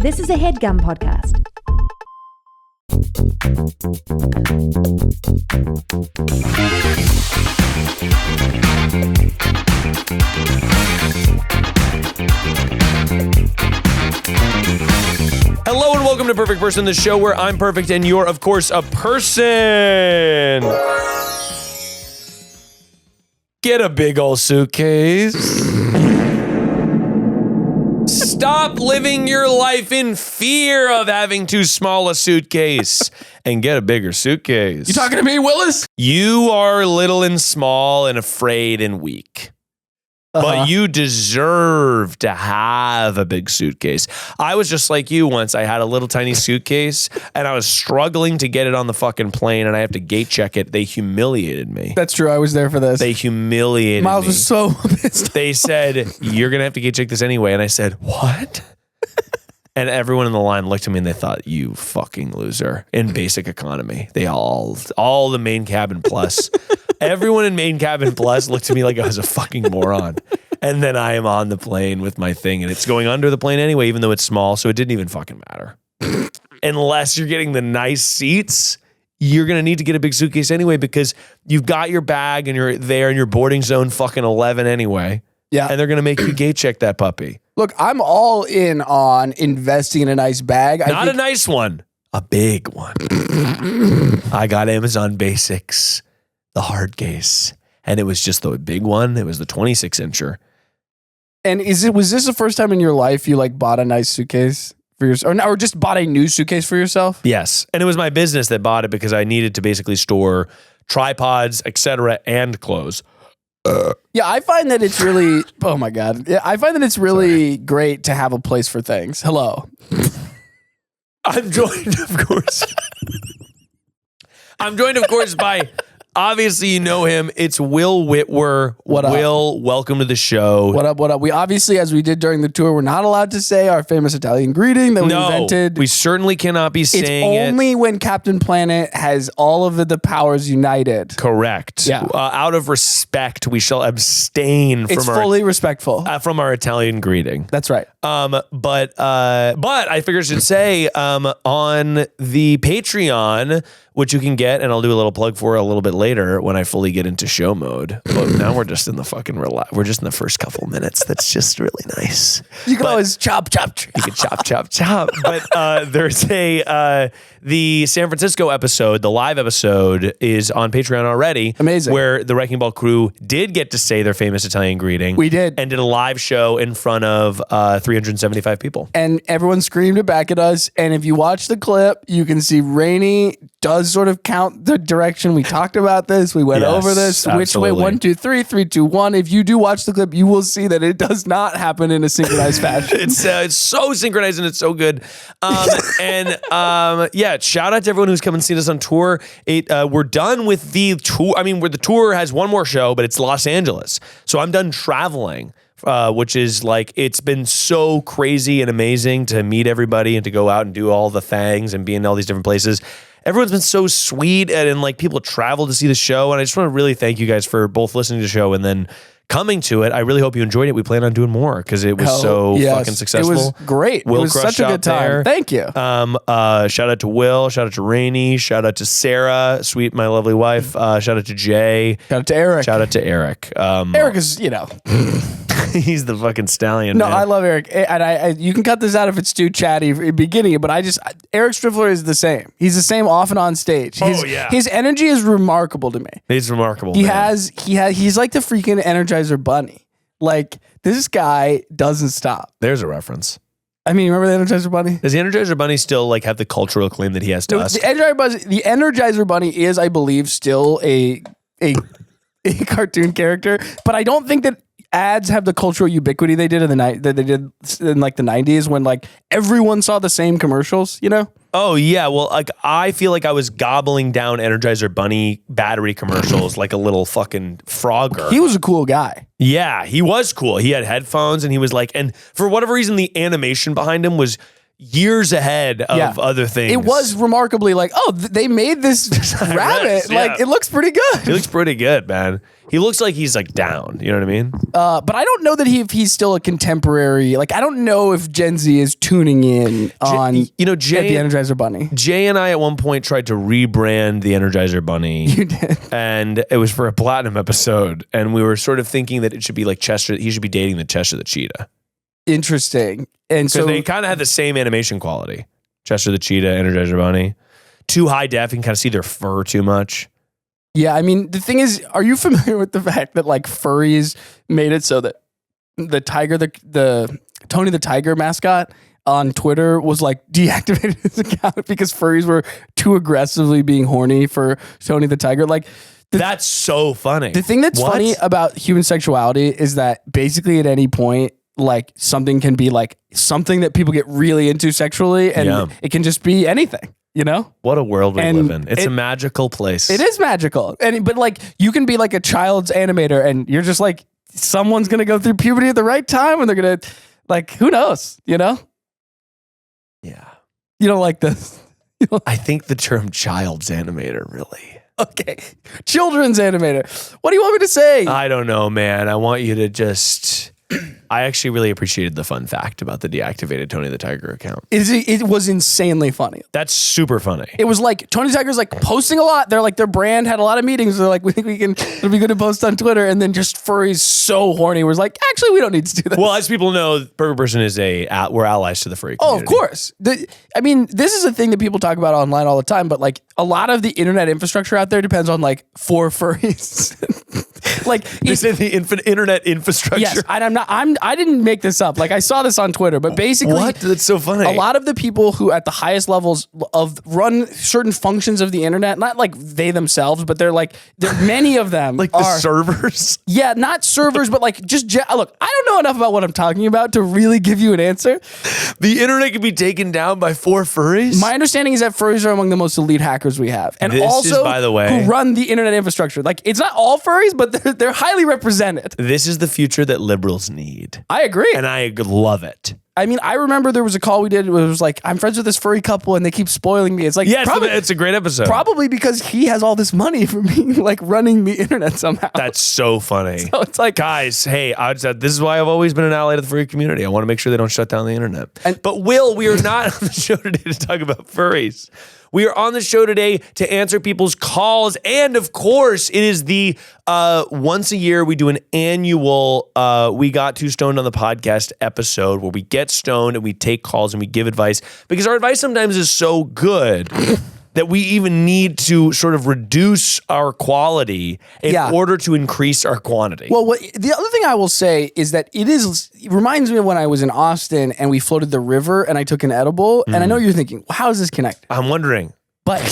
This is a Headgum podcast. Hello and welcome to Perfect Person, the show where I'm perfect and you're, of course, a person. Get a big old suitcase. Stop living your life in fear of having too small a suitcase and get a bigger suitcase. You talking to me, Willis? You are little and small and afraid and weak. But you deserve to have a big suitcase. I was just like you once. I had a little tiny suitcase and I was struggling to get it on the fucking plane and I have to gate check it. They humiliated me. That's true. I was there for this. They humiliated Miles me. was so pissed. They said, you're going to have to gate check this anyway. And I said, what? And everyone in the line looked at me and they thought, you fucking loser. In basic economy. They all the main cabin plus. Everyone in main cabin plus looked at me like I was a fucking moron. And then I am on the plane with my thing and it's going under the plane anyway, even though it's small. So it didn't even fucking matter. Unless you're getting the nice seats, you're going to need to get a big suitcase anyway because you've got your bag and you're there in your boarding zone fucking 11 anyway. Yeah. And they're going to make you gate check that puppy. Look, I'm all in on investing in a nice bag. Not a nice one, a big one. I got Amazon Basics, the hard case, and it was just the big one. It was the 26-incher. And was this the first time in your life you like bought a nice suitcase for yourself, or just bought a new suitcase for yourself? Yes, and it was my business that bought it because I needed to basically store tripods, etc., and clothes. Yeah, I find that it's really. Oh my god! Yeah, I find that it's really great to have a place for things. Hello. I'm joined, of course. By. Obviously, you know him. It's Will Witwer. What up? Will, welcome to the show. What up, what up? We obviously, as we did during the tour, we're not allowed to say our famous Italian greeting that we invented. We certainly cannot be saying It's only when Captain Planet has all of the powers united. Correct. Yeah. Out of respect, we shall abstain It's fully respectful. from our Italian greeting. That's right. But I figured I should say on the Patreon, which you can get, and I'll do a little plug for a little bit later when I fully get into show mode. But now we're just in the fucking we're just in the first couple minutes. That's just really nice. You can always chop. You can chop. But there's the San Francisco episode, the live episode, is on Patreon already. Amazing. Where the Wrecking Ball crew did get to say their famous Italian greeting. We did. And did a live show in front of 375 people. And everyone screamed it back at us. And if you watch the clip, you can see Rainey does sort of count the direction. We talked about this. We went over this. Absolutely. Which way? 1, 2, 3, 3, 2, 1. If you do watch the clip, you will see that it does not happen in a synchronized fashion. It's so synchronized and it's so good. Yeah, shout out to everyone who's come and seen us on tour. We're done with the tour. I mean, where the tour has one more show, but it's Los Angeles. So I'm done traveling. Which is like, it's been so crazy and amazing to meet everybody and to go out and do all the things and be in all these different places. Everyone's been so sweet and like people travel to see the show. And I just want to really thank you guys for both listening to the show and then coming to it. I really hope you enjoyed it. We plan on doing more because it was fucking successful. It was great. Will it was such a good time. there. Thank you. Shout out to Will. Shout out to Rainey. Shout out to Sarah, sweet, my lovely wife. Shout out to Jay. Shout out to Eric. Shout out to Eric. Eric is, he's the fucking stallion. No, man. I love Eric. And I you can cut this out if it's too chatty in the beginning, but Eric Striffler is the same. He's the same off and on stage. His energy is remarkable to me. He's remarkable. He's like the freaking Energizer Bunny. Like, this guy doesn't stop. There's a reference. I mean, remember the Energizer Bunny? Does the Energizer Bunny still like have the cultural acclaim that he has to us? The Energizer Bunny is, I believe, still a cartoon character, but I don't think that ads have the cultural ubiquity they did in the night that they did in like the 90s when like everyone saw the same commercials, you know? Oh yeah, well, like I feel like I was gobbling down Energizer Bunny battery commercials like a little fucking Frogger. He was a cool guy. Yeah, he was cool. He had headphones and he was like, and for whatever reason, the animation behind him was years ahead of other things. It was remarkably like, they made this rabbit. Like, it looks pretty good. He looks pretty good, man. He looks like he's like down. You know what I mean? But I don't know that if he's still a contemporary. Like, I don't know if Gen Z is tuning in on Jay, the Energizer Bunny. Jay and I at one point tried to rebrand the Energizer Bunny. You did. And it was for a platinum episode. And we were sort of thinking that it should be like Chester. He should be dating the Chester the Cheetah. Interesting. And so they kind of had the same animation quality. Chester the Cheetah, Energizer Bunny. Too high def, you can kind of see their fur too much. Yeah, I mean, the thing is, are you familiar with the fact that like furries made it so that the tiger, the Tony the Tiger mascot on Twitter was like deactivated his account because furries were too aggressively being horny for Tony the Tiger? Like, that's so funny. The thing that's funny about human sexuality is that basically at any point, like something can be like something that people get really into sexually, and it can just be anything. You know? What a world we live in. It's a magical place. It is magical. But like you can be like a child's animator and you're just like, someone's going to go through puberty at the right time and they're going to, like, who knows? You know? Yeah. You don't like this? I think the term child's animator really. Okay. Children's animator. What do you want me to say? I don't know, man. I want you to just... I actually really appreciated the fun fact about the deactivated Tony the Tiger account. It was insanely funny. That's super funny. It was like Tony the Tiger's like posting a lot. They're like, their brand had a lot of meetings. They're like, we think it'll be good to post on Twitter. And then just furries so horny was like, actually, we don't need to do that. Well, as people know, Perfect Person is we're allies to the furry community. Oh, of course. I mean, this is a thing that people talk about online all the time, but like a lot of the internet infrastructure out there depends on like for furries. Like this is the internet infrastructure. Yes, and I didn't make this up. Like I saw this on Twitter, but basically, what? That's so funny. A lot of the people who at the highest levels of run certain functions of the internet, not like they themselves, but they're many of them like the servers. Yeah, not servers, but like just look. I don't know enough about what I'm talking about to really give you an answer. The internet can be taken down by 4 furries. My understanding is that furries are among the most elite hackers we have, and this also is, by the way, who run the internet infrastructure. Like it's not all furries, but they're highly represented. This is the future that liberals need. I agree. And I love it. I mean, I remember there was a call we did where it was like, I'm friends with this furry couple and they keep spoiling me. It's like, yes, it's a great episode. Probably because he has all this money from being like running the internet somehow. That's so funny. So it's like, guys, hey, this is why I've always been an ally to the furry community. I want to make sure they don't shut down the internet. But Will, we are not on the show today to talk about furries. We are on the show today to answer people's calls. And of course, it is the once a year we do an annual We Got Too Stoned on the Podcast episode where we get stoned and we take calls and we give advice because our advice sometimes is so good that we even need to sort of reduce our quality in order to increase our quantity. Well, the other thing I will say is that it reminds me of when I was in Austin and we floated the river and I took an edible. And I know you're thinking, well, how is this connected? I'm wondering. But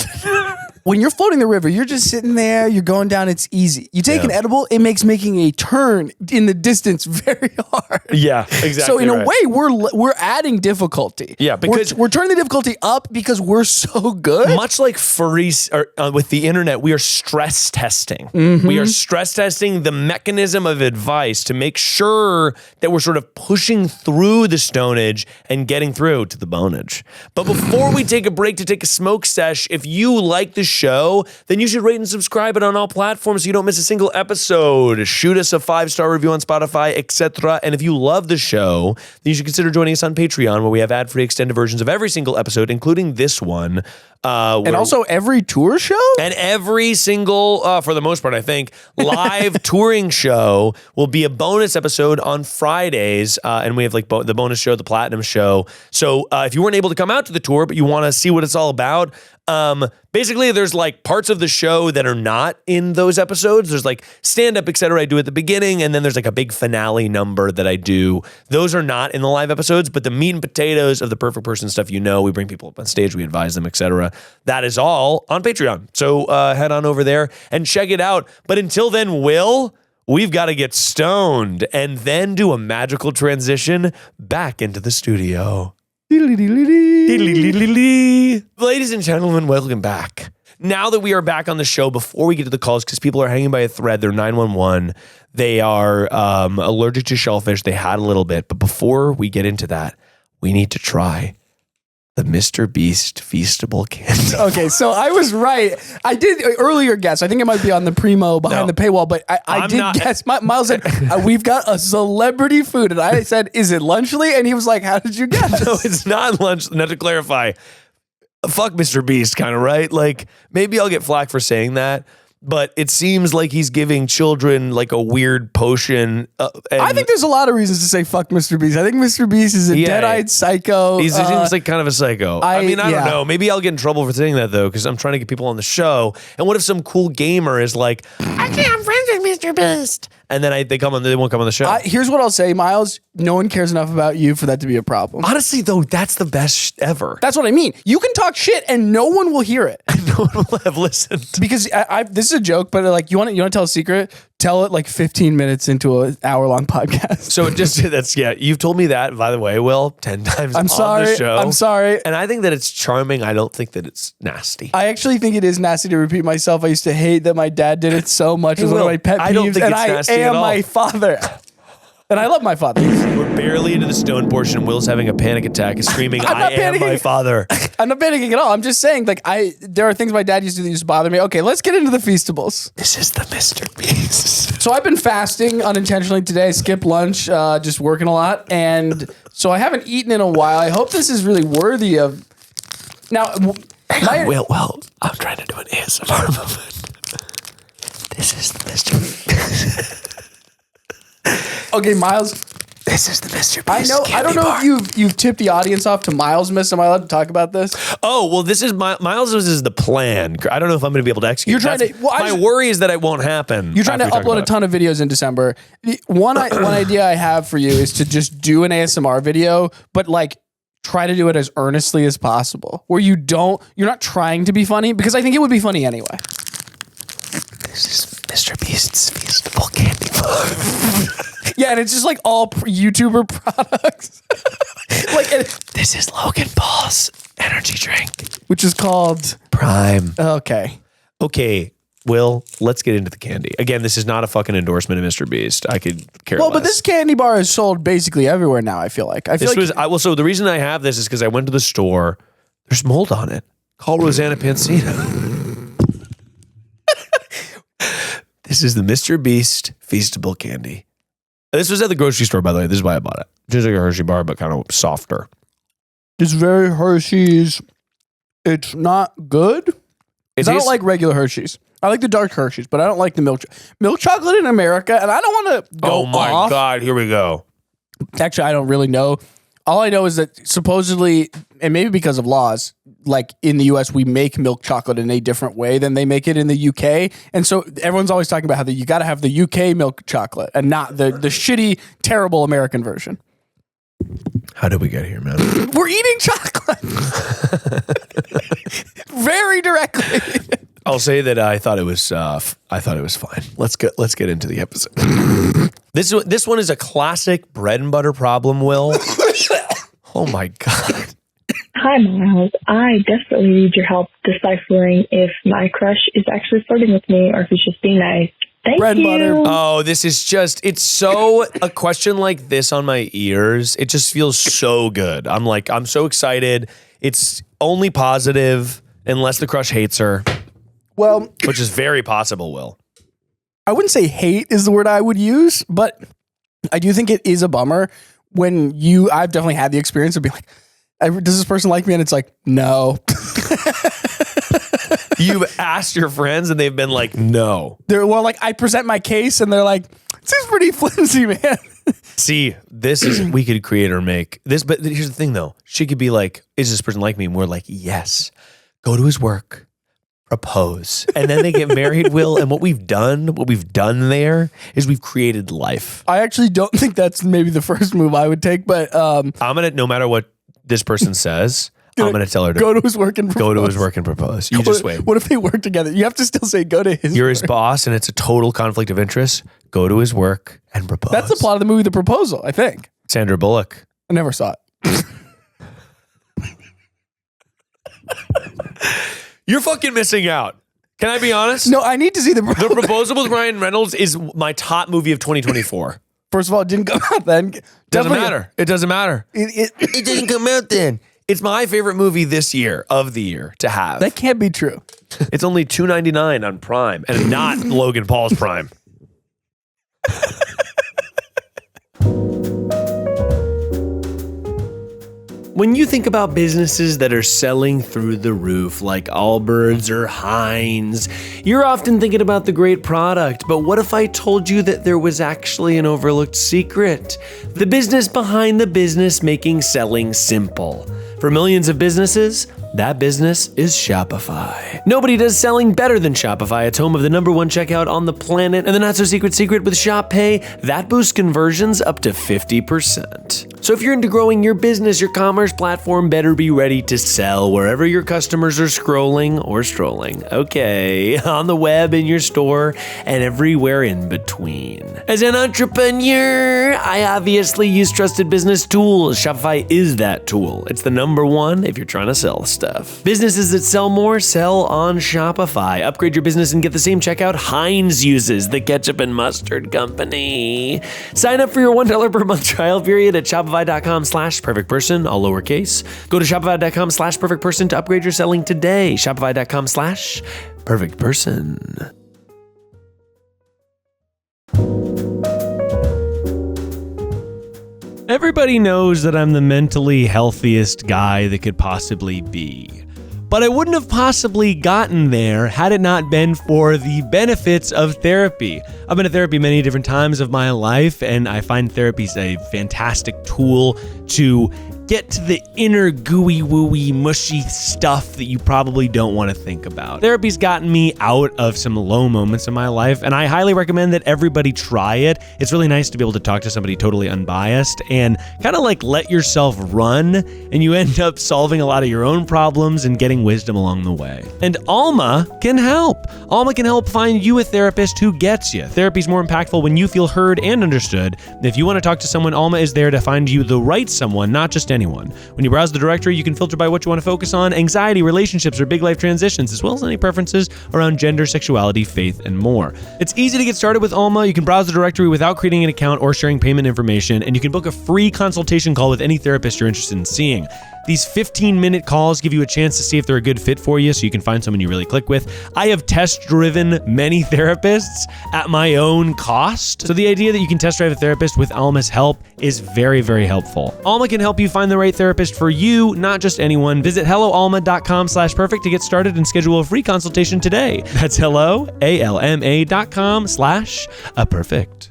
when you're floating the river, you're just sitting there, you're going down, it's easy. You take an edible, it makes making a turn in the distance very hard. Yeah, exactly. So in a way, we're adding difficulty. Yeah, because we're turning the difficulty up because we're so good. Much like furries with the internet, we are stress testing. Mm-hmm. We are stress testing the mechanism of advice to make sure that we're sort of pushing through the stonage and getting through to the bonage. But before we take a break to take a smoke sesh, if you like the show, then you should rate and subscribe it on all platforms so you don't miss a single episode. Shoot us a 5-star review on Spotify, etc. And if you love the show, then you should consider joining us on Patreon, where we have ad-free extended versions of every single episode, including this one. And also every tour show? And every single, for the most part, I think, live touring show will be a bonus episode on Fridays. And we have like the bonus show, the platinum show. So if you weren't able to come out to the tour, but you want to see what it's all about, basically there's like parts of the show that are not in those episodes. There's like stand-up, etc. I do at the beginning, and then there's like a big finale number that I do. Those are not in the live episodes, but the meat and potatoes of the Perfect Person stuff, we bring people up on stage, we advise them, etc. That is all on Patreon. So head on over there and check it out. But until then, we've got to get stoned and then do a magical transition back into the studio. Ladies and gentlemen, welcome back. Now that we are back on the show, before we get to the calls, because people are hanging by a thread, they're 911. They are allergic to shellfish. They had a little bit. But before we get into that, we need to try The MrBeast Feastable candy. Okay, so I was right. I did earlier guess. I think it might be on the Primo behind the paywall, but I did guess. Miles said, we've got a celebrity food. And I said, is it Lunchly? And he was like, how did you guess? No, it's not lunch. Not to clarify. Fuck MrBeast, kind of, right? Like, maybe I'll get flack for saying that. But it seems like he's giving children like a weird potion. I think there's a lot of reasons to say fuck MrBeast. I think MrBeast is a dead-eyed psycho. He seems like kind of a psycho. I mean, I don't know. Maybe I'll get in trouble for saying that, though, because I'm trying to get people on the show. And what if some cool gamer is like, I'm friends with MrBeast? And then they won't come on the show. Here's what I'll say, Miles. No one cares enough about you for that to be a problem. Honestly, though, that's the best ever. That's what I mean. You can talk shit and no one will hear it. No one will have listened. Because this is a joke, but like, you want to tell a secret? Tell it like 15 minutes into an hour-long podcast. So you've told me that, by the way, Will, 10 times on the show. I'm sorry. And I think that it's charming. I don't think that it's nasty. I actually think it is nasty to repeat myself. I used to hate that my dad did it so much. It was one of my pet peeves. I don't think it's nasty at all. My father. And I love my father. We're barely into the stone portion. Will's having a panic attack, screaming, I am my father. I'm not panicking at all. I'm just saying, like, there are things my dad used to do that used to bother me. Okay, let's get into the Feastables. This is the MrBeast. So I've been fasting unintentionally today. I skipped lunch, just working a lot. And so I haven't eaten in a while. I hope this is really worthy of... Now, Will, I'm trying to do an ASMR movement. This is the MrBeast. Okay, Miles. This is the MrBeast. I don't know if you've tipped the audience off to Miles Miss. Am I allowed to talk about this? Oh, well, this is Miles is the plan. I don't know if I'm going to be able to execute. My worry is that it won't happen. You're trying to upload a ton of videos in December. One idea I have for you is to just do an ASMR video, but like try to do it as earnestly as possible, where you're not trying to be funny, because I think it would be funny anyway. This is MrBeast's Feastable candy bar. Yeah, and it's just like all YouTuber products. This is Logan Paul's energy drink, which is called Prime. Okay, Will, let's get into the candy. Again, this is not a fucking endorsement of MrBeast. I could care less. But this candy bar is sold basically everywhere now, I feel like. So the reason I have this is because I went to the store. There's mold on it. Call Rosanna Pansino. This is the MrBeast Feastable candy. This was at the grocery store, by the way. This is why I bought it. Just like a Hershey bar, but kind of softer. It's very Hershey's. It's not good. I don't like regular Hershey's. I like the dark Hershey's, but I don't like the milk chocolate in America, and I don't want to go off. Oh my God, here we go. Actually, I don't really know. All I know is that supposedly, and maybe because of laws, like in the US, we make milk chocolate in a different way than they make it in the UK. And so everyone's always talking about how you got to have the UK milk chocolate and not the shitty, terrible American version. How did we get here, man? We're eating chocolate. Very directly. I'll say that I thought it was fine. Let's get into the episode. This one is a classic bread and butter problem, Will. Oh my God. Hi, Miles. I desperately need your help deciphering if my crush is actually flirting with me or if he's just being nice. Thank bread you. And butter. Oh, this is it's so, a question like this on my ears, it just feels so good. I'm so excited. It's only positive unless the crush hates her. Well, which is very possible, Will. I wouldn't say hate is the word I would use, but I do think it is a bummer when I've definitely had the experience of being like, does this person like me? And it's like, no. You've asked your friends and they've been like, no. I present my case and they're like, this is pretty flimsy, man. See, we could create or make this, but here's the thing though. She could be like, is this person like me? And we're like, yes. Go to his work, propose. And then they get married, Will. And what we've done there is we've created life. I actually don't think that's maybe the first move I would take, but I'm going to, no matter what this person says, I'm going to tell her to go to his work and propose. Go to his work and propose. You just wait. What if they work together? You have to still say go to his You're work. his boss and it's a total conflict of interest. Go to his work and propose. That's the plot of the movie The Proposal, I think. Sandra Bullock. I never saw it. You're fucking missing out. Can I be honest? No, I need to see The Proposal. The Proposal with Ryan Reynolds is my top movie of 2024. First of all, it didn't come out then. Doesn't matter. It doesn't matter. It didn't come out then. It's my favorite movie this year of the year to have. That can't be true. It's only $2.99 on Prime and not Logan Paul's Prime. When you think about businesses that are selling through the roof, like Allbirds or Heinz, you're often thinking about the great product. But what if I told you that there was actually an overlooked secret? The business behind the business making selling simple. For millions of businesses, that business is Shopify. Nobody does selling better than Shopify. It's home of the #1 checkout on the planet. And the not so secret secret with Shop Pay, that boosts conversions up to 50%. So if you're into growing your business, your commerce platform better be ready to sell wherever your customers are scrolling or strolling. Okay, on the web, in your store, and everywhere in between. As an entrepreneur, I obviously use trusted business tools. Shopify is that tool. It's the #1 if you're trying to sell stuff. Businesses that sell more sell on Shopify. Upgrade your business and get the same checkout Heinz uses, the ketchup and mustard company. Sign up for your $1 per month trial period at shopify.com/perfectperson, all lowercase. Go to shopify.com/perfectperson to upgrade your selling today. Shopify.com/perfectperson. Everybody knows that I'm the mentally healthiest guy that could possibly be. But I wouldn't have possibly gotten there had it not been for the benefits of therapy. I've been to therapy many different times of my life, and I find therapy is a fantastic tool to get to the inner gooey, wooey, mushy stuff that you probably don't want to think about. Therapy's gotten me out of some low moments in my life, and I highly recommend that everybody try it. It's really nice to be able to talk to somebody totally unbiased and kind of like let yourself run, and you end up solving a lot of your own problems and getting wisdom along the way. And Alma can help. Alma can help find you a therapist who gets you. Therapy's more impactful when you feel heard and understood. If you want to talk to someone, Alma is there to find you the right someone, not just anyone. When you browse the directory, you can filter by what you want to focus on: anxiety, relationships, or big life transitions, as well as any preferences around gender, sexuality, faith, and more. It's easy to get started with Alma. You can browse the directory without creating an account or sharing payment information, and you can book a free consultation call with any therapist you're interested in seeing. These 15-minute calls give you a chance to see if they're a good fit for you, so you can find someone you really click with. I have test-driven many therapists at my own cost, so the idea that you can test drive a therapist with Alma's help is very, very helpful. Alma can help you find the right therapist for you, not just anyone. Visit helloalma.com/perfect to get started and schedule a free consultation today. That's helloalma.com/perfect.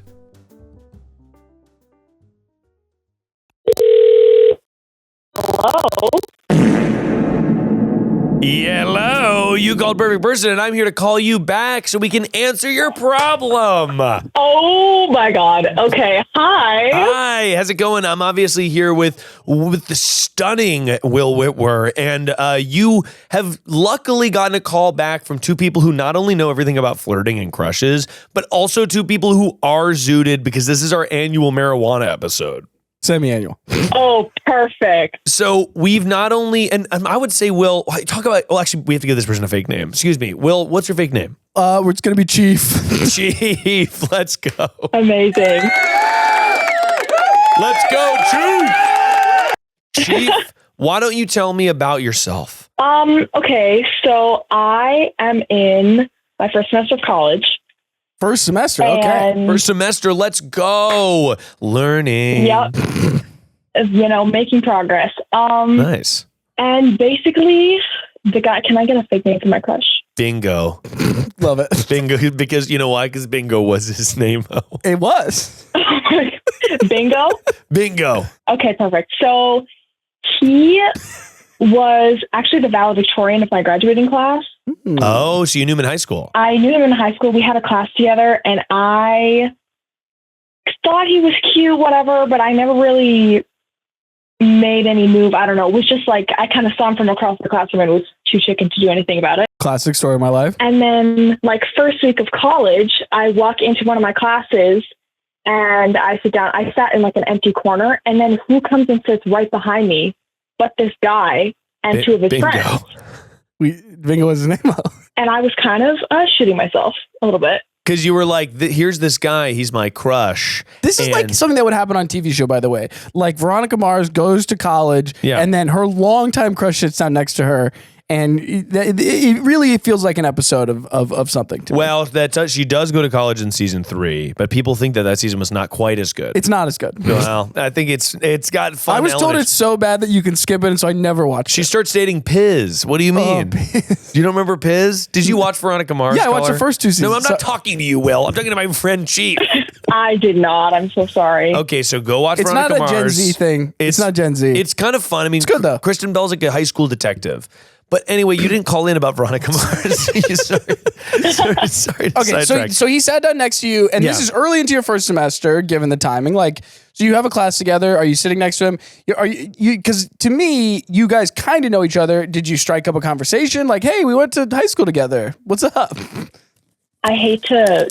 Hello? Hello, you called Perfect Person, and I'm here to call you back so we can answer your problem. Oh my God. Okay. Hi. Hi, how's it going? I'm obviously here with the stunning Will Witwer, and you have luckily gotten a call back from two people who not only know everything about flirting and crushes, but also two people who are zooted, because this is our annual marijuana episode. Semi-annual. Oh, perfect. So we've not only, and I would say, Will, actually, we have to give this person a fake name. Excuse me. Will, what's your fake name? It's going to be Chief. Chief, let's go. Amazing. Let's go, Chief. Chief, why don't you tell me about yourself? Okay, so I am in my first semester of college. First semester, okay. First semester, let's go. Learning. Yep. Making progress. Nice. And basically, the guy, can I get a fake name for my crush? Bingo. Love it. Bingo, because you know why? Because Bingo was his name. It was. Bingo? Bingo. Okay, perfect. So he was actually the valedictorian of my graduating class. Oh, so you knew him in high school? I knew him in high school. We had a class together, and I thought he was cute, whatever, but I never really made any move. I don't know. It was just like, I kind of saw him from across the classroom and was too chicken to do anything about it. Classic story of my life. And then, first week of college, I walk into one of my classes, and I sit down. I sat in, an empty corner, and then who comes and sits right behind me but this guy and two of his friends. Bingo was his name. And I was kind of shitting myself a little bit. Because you were like, here's this guy, he's my crush. This is like something that would happen on TV show, by the way. Like Veronica Mars goes to college, and then her longtime crush sits down next to her, and it really feels like an episode of something to me. Well, she does go to college in season 3, but people think that season was not quite as good. It's not as good. Well, I think it's got fun. I was told it's so bad that you can skip it, and so I never watched it. She starts dating Piz. What do you mean? You don't remember Piz? Did you watch Veronica Mars? Yeah, I watched the first 2 seasons. No, I'm not talking to you, Will. I'm talking to my friend Chief. I did not. I'm so sorry. Okay, so go watch It's Veronica not a Mars. Gen Z thing. It's not Gen Z. It's kind of fun. I mean, it's good though. Kristen Bell's like a high school detective. But anyway, you didn't call in about Veronica Mars. sorry. Okay, so he sat down next to you, and this is early into your first semester, given the timing. Like, so you have a class together. Are you sitting next to him? Are you? Because to me, you guys kind of know each other. Did you strike up a conversation? Like, hey, we went to high school together. What's up? I hate to,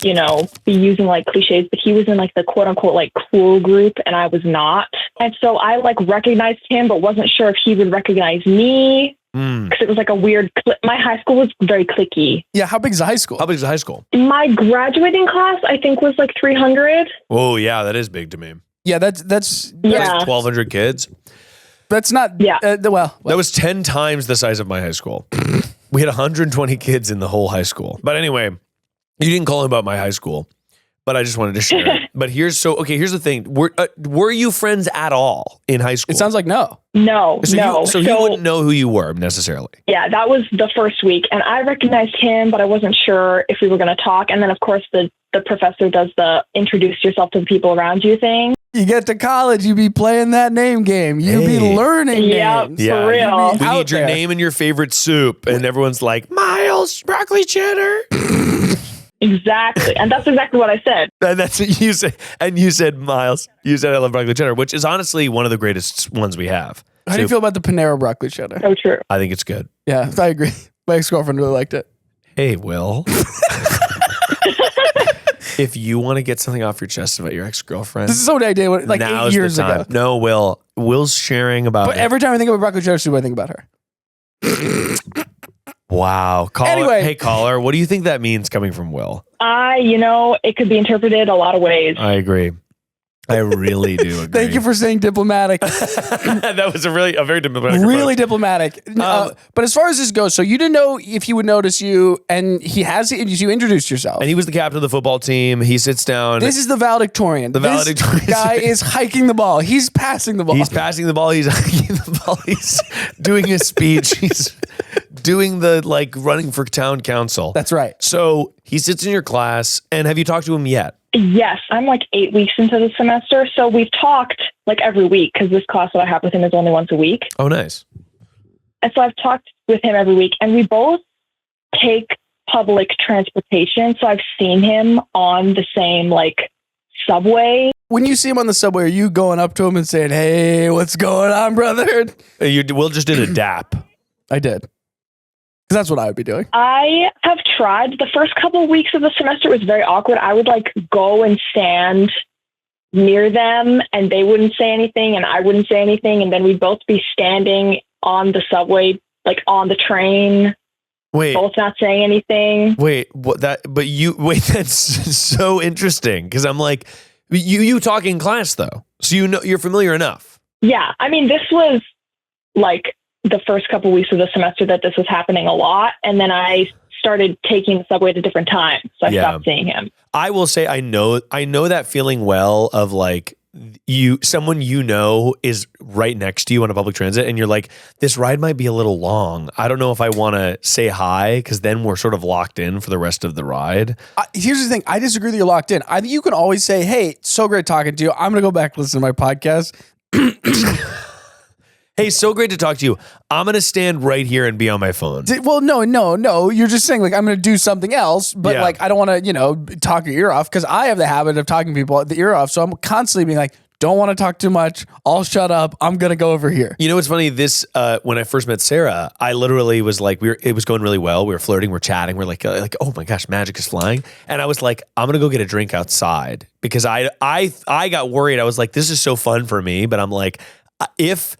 be using like cliches, but he was in like the quote unquote like cool group and I was not. And so I like recognized him, but wasn't sure if he would recognize me. Because it was like a weird, my high school was very cliquey. Yeah, how big is the high school? How big is the high school? My graduating class, I think, was like 300. Oh, yeah, that is big to me. Yeah, that's 1,200 kids. That's not, well. That was 10 times the size of my high school. We had 120 kids in the whole high school. But anyway, you didn't call him about my high school, but I just wanted to share it. But here's the thing. Were you friends at all in high school? It sounds like no. No. So he wouldn't know who you were necessarily. Yeah, that was the first week. And I recognized him, but I wasn't sure if we were going to talk. And then, of course, the professor does the introduce yourself to the people around you thing. You get to college, you be playing that name game. You be learning names. Yeah, for real. We need your name and your favorite soup. And everyone's like, Miles, broccoli cheddar. Exactly. And that's exactly what I said. And that's what you said. And you said, Miles, you said I love broccoli cheddar, which is honestly one of the greatest ones we have. How do you feel about the Panera broccoli cheddar? So true. I think it's good. Yeah, I agree. My ex-girlfriend really liked it. Hey, Will. If you want to get something off your chest about your ex-girlfriend, this is what I did like 8 years ago. No, Will's sharing about But every time I think about broccoli cheddar soup, I think about her. Wow. Anyway. Hey, caller, what do you think that means coming from Will? It could be interpreted a lot of ways. I agree. I really do agree. Thank you for saying diplomatic. That was a very diplomatic Really approach. diplomatic. But as far as this goes, so you didn't know if he would notice you, and you introduced yourself. And he was the captain of the football team. He sits down. This is the valedictorian. The valedictorian. This guy is hiking the ball. He's passing the ball. He's passing the ball. He's hiking the ball. He's doing his speech. He's doing the running for town council. That's right. So he sits in your class. And have you talked to him yet? Yes, I'm like 8 weeks into the semester. So we've talked like every week because this class that I have with him is only once a week. Oh, nice. And so I've talked with him every week and we both take public transportation. So I've seen him on the same subway. When you see him on the subway, are you going up to him and saying, hey, what's going on, brother? Will just did a dap. I did. Because that's what I would be doing. I have tried. The first couple of weeks of the semester was very awkward. I would go and stand near them and they wouldn't say anything and I wouldn't say anything. And then we'd both be standing on the subway, on the train. Wait. Both not saying anything. Wait, that's so interesting. Because I'm like, you talk in class though. So you're familiar enough. Yeah. I mean, this was the first couple weeks of the semester that this was happening a lot. And then I started taking the subway at a different time. So I stopped seeing him. I will say, I know that feeling well of someone is right next to you on a public transit and you're like, this ride might be a little long. I don't know if I want to say hi because then we're sort of locked in for the rest of the ride. Here's the thing. I disagree that you're locked in. I think you can always say, hey, so great talking to you. I'm going to go back and listen to my podcast. Hey, so great to talk to you. I'm going to stand right here and be on my phone. Well, no. You're just saying I'm going to do something else, but I don't want to, talk your ear off because I have the habit of talking people the ear off. So I'm constantly being like, don't want to talk too much. I'll shut up. I'm going to go over here. You know what's funny? This, when I first met Sarah, I literally was like, it was going really well. We were flirting, we're chatting. We're like, oh my gosh, magic is flying. And I was like, I'm going to go get a drink outside because I got worried. I was like, this is so fun for me. But I'm like, if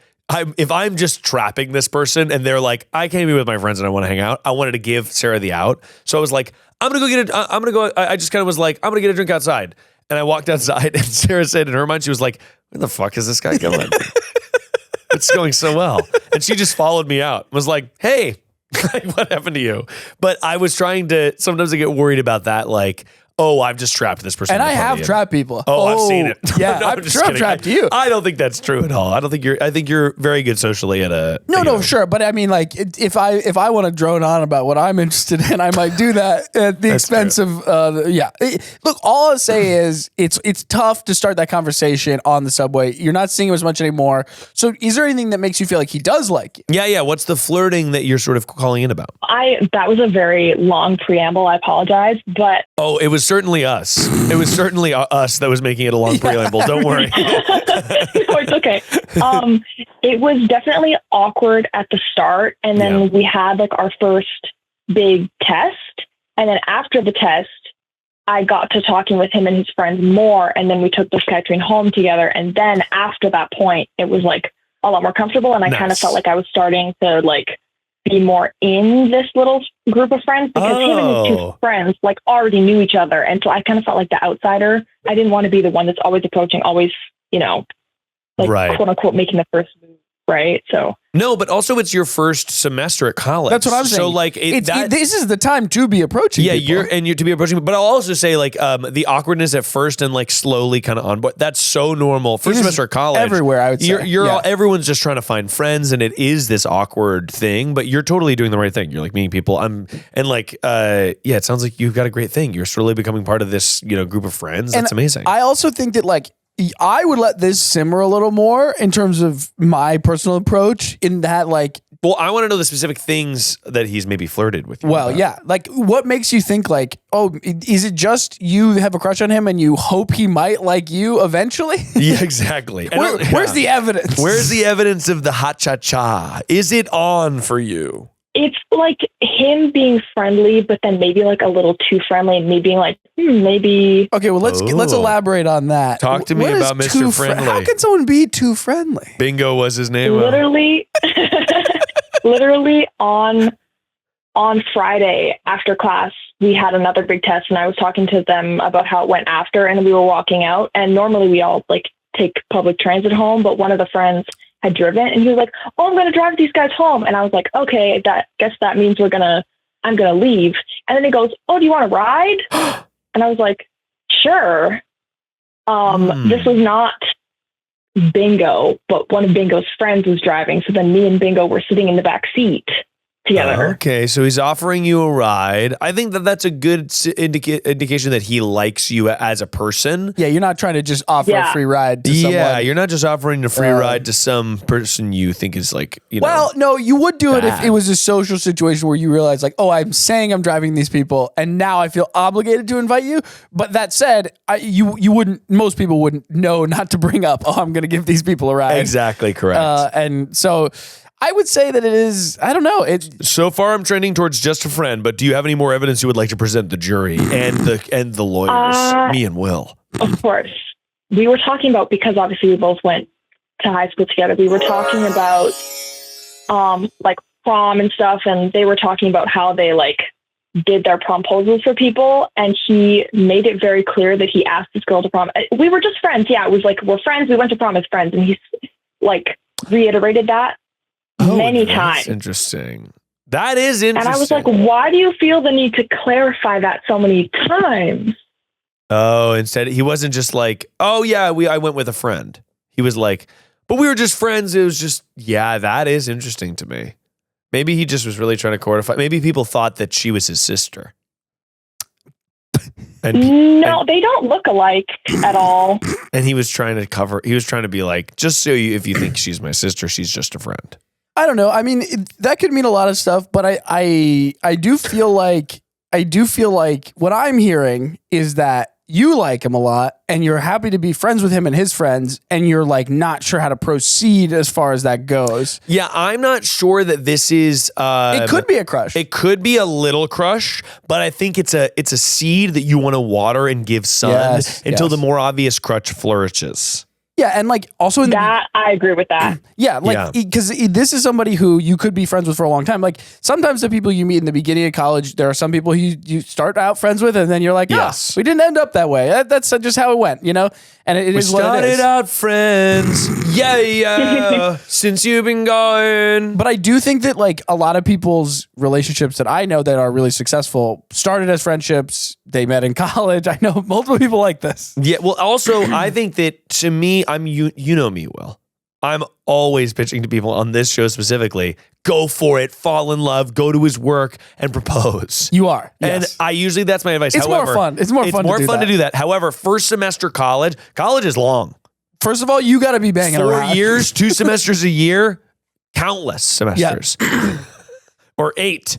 if I'm just trapping this person and they're like, I can't be with my friends and I want to hang out, I wanted to give Sarah the out. So I was like, I just kind of was like, I'm going to get a drink outside. And I walked outside and Sarah said in her mind, she was like, where the fuck is this guy going? It's going so well. And she just followed me out. Was like, hey, like, what happened to you? But I was trying to, sometimes I get worried about that. Like, oh, I've just trapped this person. And I have trapped people. Oh, I've seen it. Yeah, No, I'm sure I've trapped you. I don't think that's true at all. I think you're very good socially at a. No, sure. But I mean, like, if I want to drone on about what I'm interested in, I might do that at the expense of, Look, all I'll say is it's tough to start that conversation on the subway. You're not seeing him as much anymore. So is there anything that makes you feel like he does like you? Yeah. What's the flirting that you're sort of calling in about? That was a very long preamble. I apologize, but. Oh, it was certainly us. It was certainly us that was making it a long preamble. Don't worry. No, it's okay. It was definitely awkward at the start. And then we had like our first big test. And then after the test, I got to talking with him and his friends more. And then we took the SkyTrain home together. And then after that point, it was like a lot more comfortable. And I kind of felt like I was starting to like be more in this little group of friends because him and his two friends like already knew each other. And so I kind of felt like the outsider. I didn't want to be the one that's always approaching, always, like quote unquote making the first move. Right. So no, but also it's your first semester at college. That's what I'm saying. So like this is the time to be approaching. Yeah, people. you're to be approaching. But I'll also say like the awkwardness at first and like slowly kind of on board. That's so normal. First semester of college, everywhere. I would say everyone's just trying to find friends, and it is this awkward thing. But you're totally doing the right thing. You're like meeting people. It sounds like you've got a great thing. You're slowly becoming part of this group of friends. That's amazing. I also think that like. I would let this simmer a little more in terms of my personal approach in that like. Well, I want to know the specific things that he's maybe flirted with you about. Yeah. Like what makes you think like, oh, is it just you have a crush on him and you hope he might like you eventually? Yeah, exactly. Where's the evidence? Where's the evidence of the hot cha-cha? Is it on for you? It's like him being friendly, but then maybe like a little too friendly and me being like, maybe. Okay, well, let's elaborate on that. Talk to me about Mr. Friendly. How can someone be too friendly? Bingo was his name. Literally on Friday after class, we had another big test and I was talking to them about how it went after and we were walking out. And normally we all like take public transit home, but one of the friends had driven and he was like, oh, I'm going to drive these guys home. And I was like, okay, guess that means I'm going to leave. And then he goes, oh, do you want to ride? And I was like, sure. This was not Bingo, but one of Bingo's friends was driving. So then me and Bingo were sitting in the back seat together. Okay, so he's offering you a ride. I think that's a good indication that he likes you as a person. Yeah, you're not trying to just offer a free ride to someone. Yeah, you're not just offering a free ride to some person you think is like, Well, no, you would do it if it was a social situation where you realize like, oh, I'm saying I'm driving these people and now I feel obligated to invite you. But that said, most people wouldn't know not to bring up, oh, I'm going to give these people a ride. Exactly correct. And so I would say that it is, I don't know. So far I'm trending towards just a friend, but do you have any more evidence you would like to present the jury and the lawyers, me and Will? Of course. We were talking about, because obviously we both went to high school together, we were talking about like prom and stuff, and they were talking about how they like did their promposals for people, and he made it very clear that he asked this girl to prom. We were just friends. Yeah, it was like, we're friends. We went to prom as friends, and he's like reiterated that many times. Interesting. That is interesting. And I was like, why do you feel the need to clarify that so many times? Oh, instead he wasn't just like, oh yeah, I went with a friend. He was like, but we were just friends. It was just, yeah, that is interesting to me. Maybe he just was really trying to codify. Maybe people thought that she was his sister. No, they don't look alike at all. And he was trying to be like, just so if you think she's my sister, she's just a friend. I don't know. I mean, that could mean a lot of stuff, but I do feel like what I'm hearing is that you like him a lot and you're happy to be friends with him and his friends, and you're like not sure how to proceed as far as that goes. Yeah, I'm not sure that this is it could be a crush. It could be a little crush, but I think it's a seed that you want to water and give sun until the more obvious crush flourishes. Yeah, and like also in That I agree with that. yeah, like because this is somebody who you could be friends with for a long time. Like sometimes the people you meet in the beginning of college, there are some people you start out friends with, and then you're like, Yes. we didn't end up that way. That's just how it went, you know. And it is what it started is. out friends. yeah. Since you've been gone. But I do think that like a lot of people's relationships that I know that are really successful started as friendships. They met in college. I know multiple people like this. Yeah. Well, also, I think that to me, you know me, Will. I'm always pitching to people on this show specifically, go for it, fall in love, go to his work and propose. You are. And Yes. that's my advice. It's However, more fun. It's more fun to do that. However, first semester college is long. First of all, you got to be banging 4 around. years, 2 semesters a year, countless semesters. Or 8,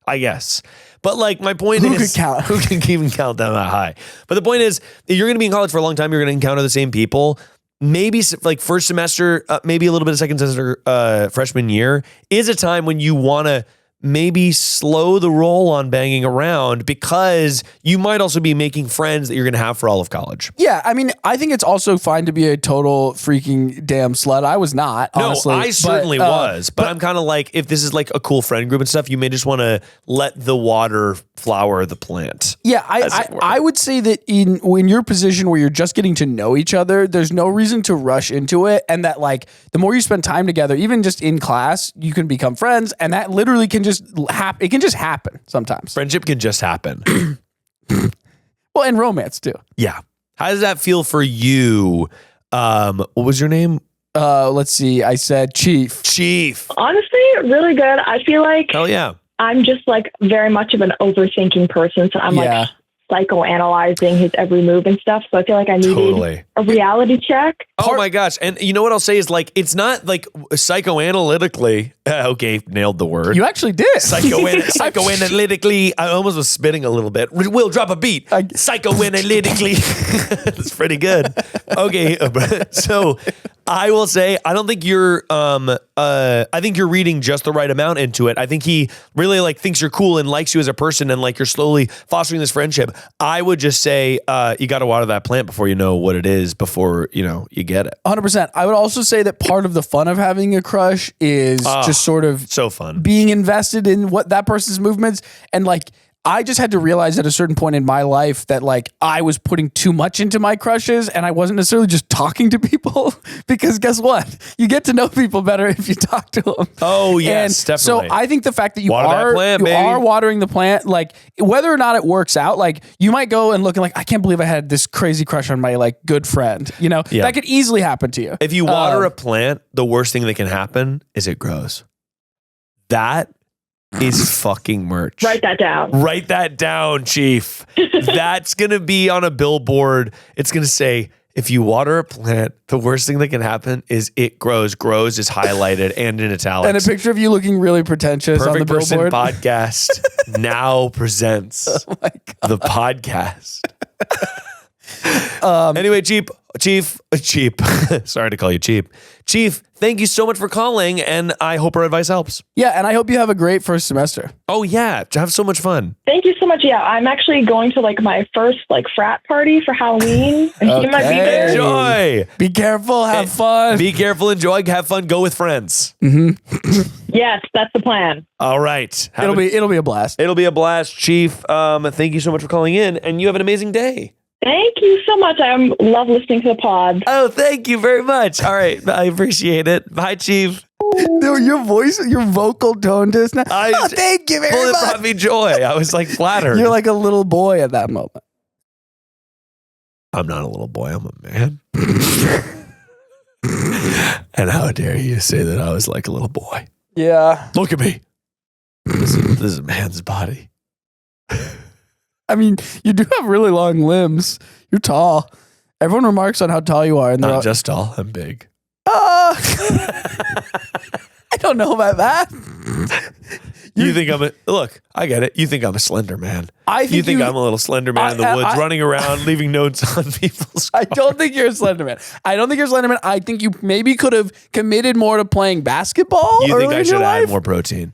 I guess. But like my point Who is, could count? who can even count them that high? But the point is, if you're going to be in college for a long time, you're going to encounter the same people. Maybe like first semester, maybe a little bit of second semester, freshman year is a time when you want to maybe slow the roll on banging around because you might also be making friends that you're going to have for all of college. Yeah, I mean, I think it's also fine to be a total freaking damn slut. I was not, honestly. No, I certainly was. But I'm kind of like, if this is like a cool friend group and stuff, you may just want to let the water flower the plant. Yeah, I would say that in your position where you're just getting to know each other, there's no reason to rush into it. And that like, the more you spend time together, even just in class, you can become friends. And that literally can just happen. It can just happen sometimes. Friendship can just happen. Well, and romance too. Yeah. How does that feel for you? What was your name? Let's see. I said Chief. Chief. Honestly, really good. I feel like Hell yeah. I'm just like very much of an overthinking person. So I'm like psychoanalyzing his every move and stuff. So I feel like I needed a reality check. Oh my gosh. And you know what I'll say is like, it's not like psychoanalytically. Okay, nailed the word. You actually did. Psychoanalytically, I almost was spitting a little bit. We'll drop a beat. Psychoanalytically. That's pretty good. Okay. So I will say, I don't think you're, I think you're reading just the right amount into it. I think he really like thinks you're cool and likes you as a person and like you're slowly fostering this friendship. I would just say, you got to water that plant before you know what it is, before, you know, you get it. 100%. I would also say that part of the fun of having a crush is just sort of so fun being invested in what that person's movements. And like, I just had to realize at a certain point in my life that like I was putting too much into my crushes and I wasn't necessarily just talking to people because guess what? You get to know people better if you talk to them. Oh yes, and definitely. So I think the fact that you are watering the plant, like whether or not it works out, like you might go and look and like, I can't believe I had this crazy crush on my like good friend, you know, that could easily happen to you. If you water a plant, the worst thing that can happen is it grows. That is fucking merch. Write that down. Write that down, Chief. That's going to be on a billboard. It's going to say, if you water a plant, the worst thing that can happen is it grows. Grows is highlighted and in italics. And a picture of you looking really pretentious Perfect on the billboard. Person Podcast now presents the podcast. Anyway, Chief. Sorry to call you Chief. Chief, thank you so much for calling, and I hope our advice helps. Yeah, and I hope you have a great first semester. Oh yeah, have so much fun. Thank you so much. Yeah, I'm actually going to like my first like frat party for Halloween, and he might be there. Enjoy. Be careful. Have fun. Be careful. Enjoy. Have fun. Go with friends. Yes, that's the plan. All right. It'll be a blast. It'll be a blast, Chief. Thank you so much for calling in, and you have an amazing day. Thank you so much. I love listening to the pod. Oh, thank you very much. All right. I appreciate it. Bye, Chief. Dude, your voice, your vocal tone just now. Thank you very much. It brought me joy. I was like flattered. You're like a little boy at that moment. I'm not a little boy. I'm a man. And how dare you say that I was like a little boy? Yeah. Look at me. This is a man's body. I mean, you do have really long limbs. You're tall. Everyone remarks on how tall you are. And not just tall, I'm big. I don't know about that. You think look, I get it. You think I'm a slender man. You think I'm a little slender man in the woods running around, leaving notes on people's cars. I don't think you're a slender man. I think you maybe could have committed more to playing basketball. You think I should add more protein?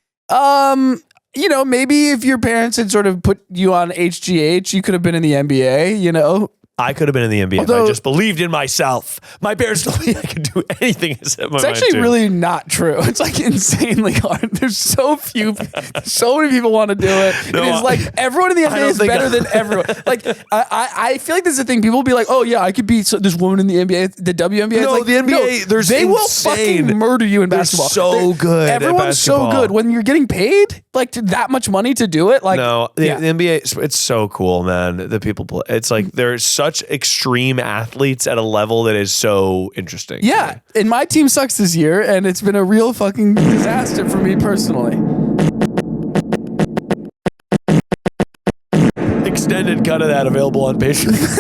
You know, maybe if your parents had sort of put you on HGH, you could have been in the NBA, you know? I could have been in the NBA if I just believed in myself. My parents told me I could do anything. It's actually really not true. It's like insanely hard. There's so many people want to do it. No, it's like everyone in the NBA is better than everyone. Like I feel like this is the thing. People will be like, oh yeah, I could be this woman in the NBA, the WNBA. No, like, the NBA, they will fucking murder you in basketball. So good. Everyone's so good when you're getting paid like that much money to do it. Like the NBA, it's so cool, man. The people play. It's like they're such extreme athletes at a level that is so interesting. Yeah, and my team sucks this year, and it's been a real fucking disaster for me personally. Extended cut of that available on Patreon.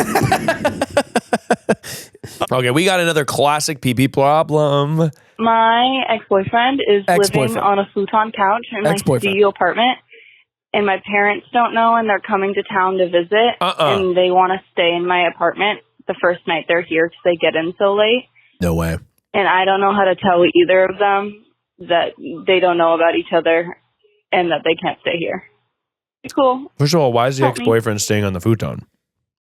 Okay, we got another classic PP problem. My ex-boyfriend is living on a futon couch in my studio apartment, and my parents don't know, and they're coming to town to visit, and they want to stay in my apartment the first night they're here because they get in so late. No way. And I don't know how to tell either of them that they don't know about each other and that they can't stay here. Cool. First of all, why is the ex-boyfriend staying on the futon?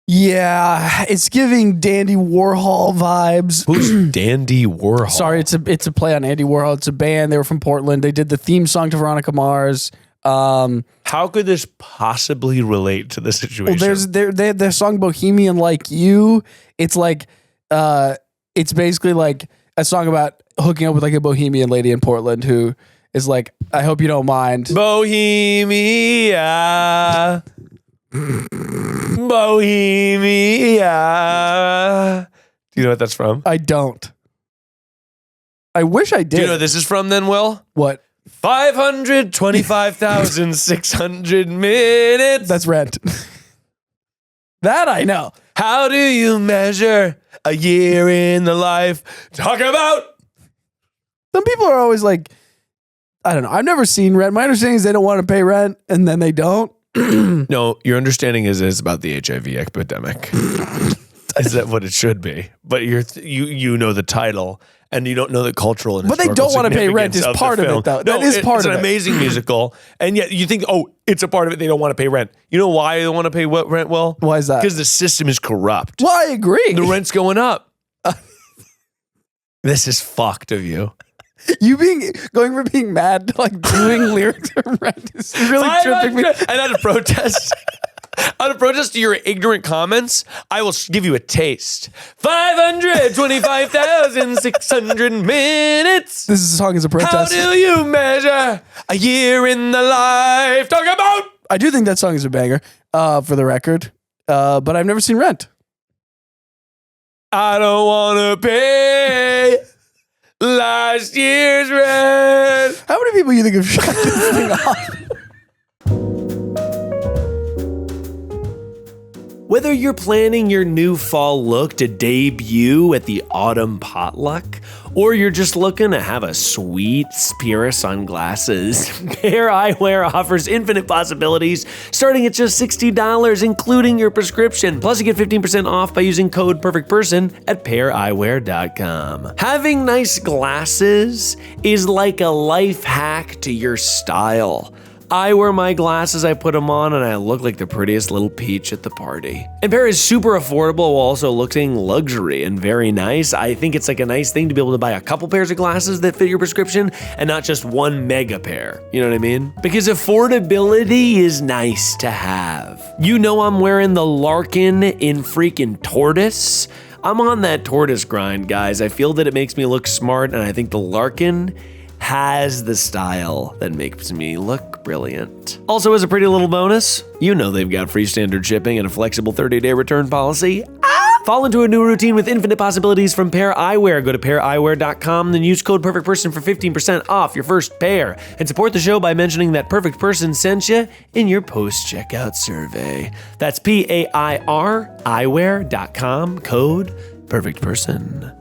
Yeah, it's giving Dandy Warhol vibes. Who's Dandy Warhol? Sorry, it's a play on Andy Warhol. It's a band. They were from Portland. They did the theme song to Veronica Mars. How could this possibly relate to the situation? Well, they had their song Bohemian Like You. It's like it's basically like a song about hooking up with like a bohemian lady in Portland who is like, I hope you don't mind. Bohemia. Bohemia. Do you know what that's from? I don't. I wish I did. Do you know what this is from then, Will? What? 525,600 minutes. That's Rent. That I know. How do you measure a year in the life? Talk about. Some people are always like, I don't know. I've never seen Rent. My understanding is they don't want to pay rent and then they don't. No, your understanding is it's about the HIV epidemic. Is that what it should be? But you know the title and you don't know the cultural and but they don't want to pay rent is part of it though. No, that is part of it. It's an amazing musical, and yet you think, oh, it's a part of it. They don't want to pay rent. You know why they don't want to pay rent? Well, why is that? Because the system is corrupt. Well, I agree. The rent's going up. This is fucked of you. You going from being mad to like doing lyrics of Rent is really tripping me. And out of protest. Out of protest to your ignorant comments, I will give you a taste. 525,600 minutes. This song is a protest. How do you measure a year in the life? Talk about. I do think that song is a banger, for the record. But I've never seen Rent. I don't want to pay last year's rent. How many people you think have shut this thing off? Whether you're planning your new fall look to debut at the autumn potluck, or you're just looking to have a sweet pair of sunglasses, Pair Eyewear offers infinite possibilities starting at just $60, including your prescription. Plus, you get 15% off by using code PERFECTPERSON at paireyewear.com. Having nice glasses is like a life hack to your style. I wear my glasses, I put them on, and I look like the prettiest little peach at the party. And Pair is super affordable while also looking luxury and very nice. I think it's like a nice thing to be able to buy a couple pairs of glasses that fit your prescription and not just one mega pair. You know what I mean? Because affordability is nice to have. You know I'm wearing the Larkin in freaking tortoise. I'm on that tortoise grind, guys. I feel that it makes me look smart, and I think the Larkin has the style that makes me look brilliant. Also, as a pretty little bonus, you know they've got free standard shipping and a flexible 30-day return policy. Fall into a new routine with infinite possibilities from Pair Eyewear. Go to paireyewear.com, then use code PERFECTPERSON for 15% off your first pair. And support the show by mentioning that Perfect Person sent you in your post-checkout survey. That's PAIR eyewear.com, code PERFECTPERSON.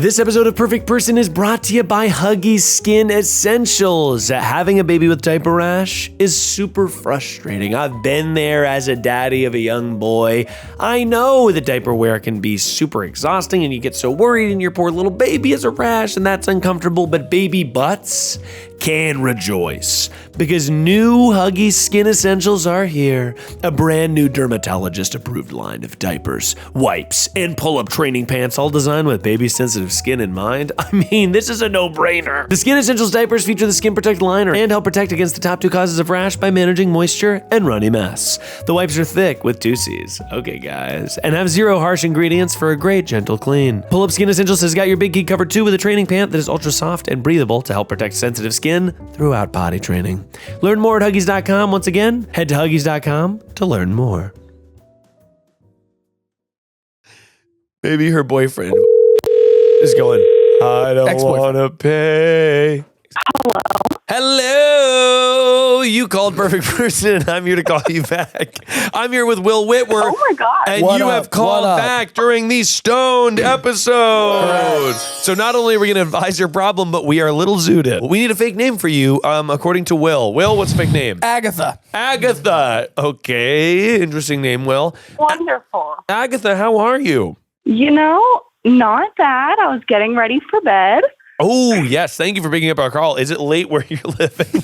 This episode of Perfect Person is brought to you by Huggies Skin Essentials. Having a baby with diaper rash is super frustrating. I've been there as a daddy of a young boy. I know that diaper wear can be super exhausting and you get so worried and your poor little baby has a rash and that's uncomfortable, but baby butts can rejoice because new Huggies Skin Essentials are here. A brand new dermatologist-approved line of diapers, wipes, and pull-up training pants, all designed with baby-sensitive skin in mind. I mean, this is a no-brainer. The Skin Essentials diapers feature the Skin Protect liner and help protect against the top 2 causes of rash by managing moisture and runny mess. The wipes are thick with 2 C's. Okay, guys. And have 0 harsh ingredients for a great, gentle clean. Pull-up Skin Essentials has got your big kid covered too with a training pant that is ultra soft and breathable to help protect sensitive skin throughout potty training. Learn more at Huggies.com. Once again, head to Huggies.com to learn more. Maybe her boyfriend is going, I don't want to pay. Hello. You called Perfect Person. I'm here to call you back. I'm here with Will Witwer. Oh my God. And you have called back during the stoned episode. So not only are we going to advise your problem, but we are a little zooted. We need a fake name for you, according to Will. Will, what's the fake name? Agatha. Agatha. Okay. Interesting name, Will. Wonderful. Agatha, how are you? You know, not bad. I was getting ready for bed. Oh, yes. Thank you for picking up our call. Is it late where you're living?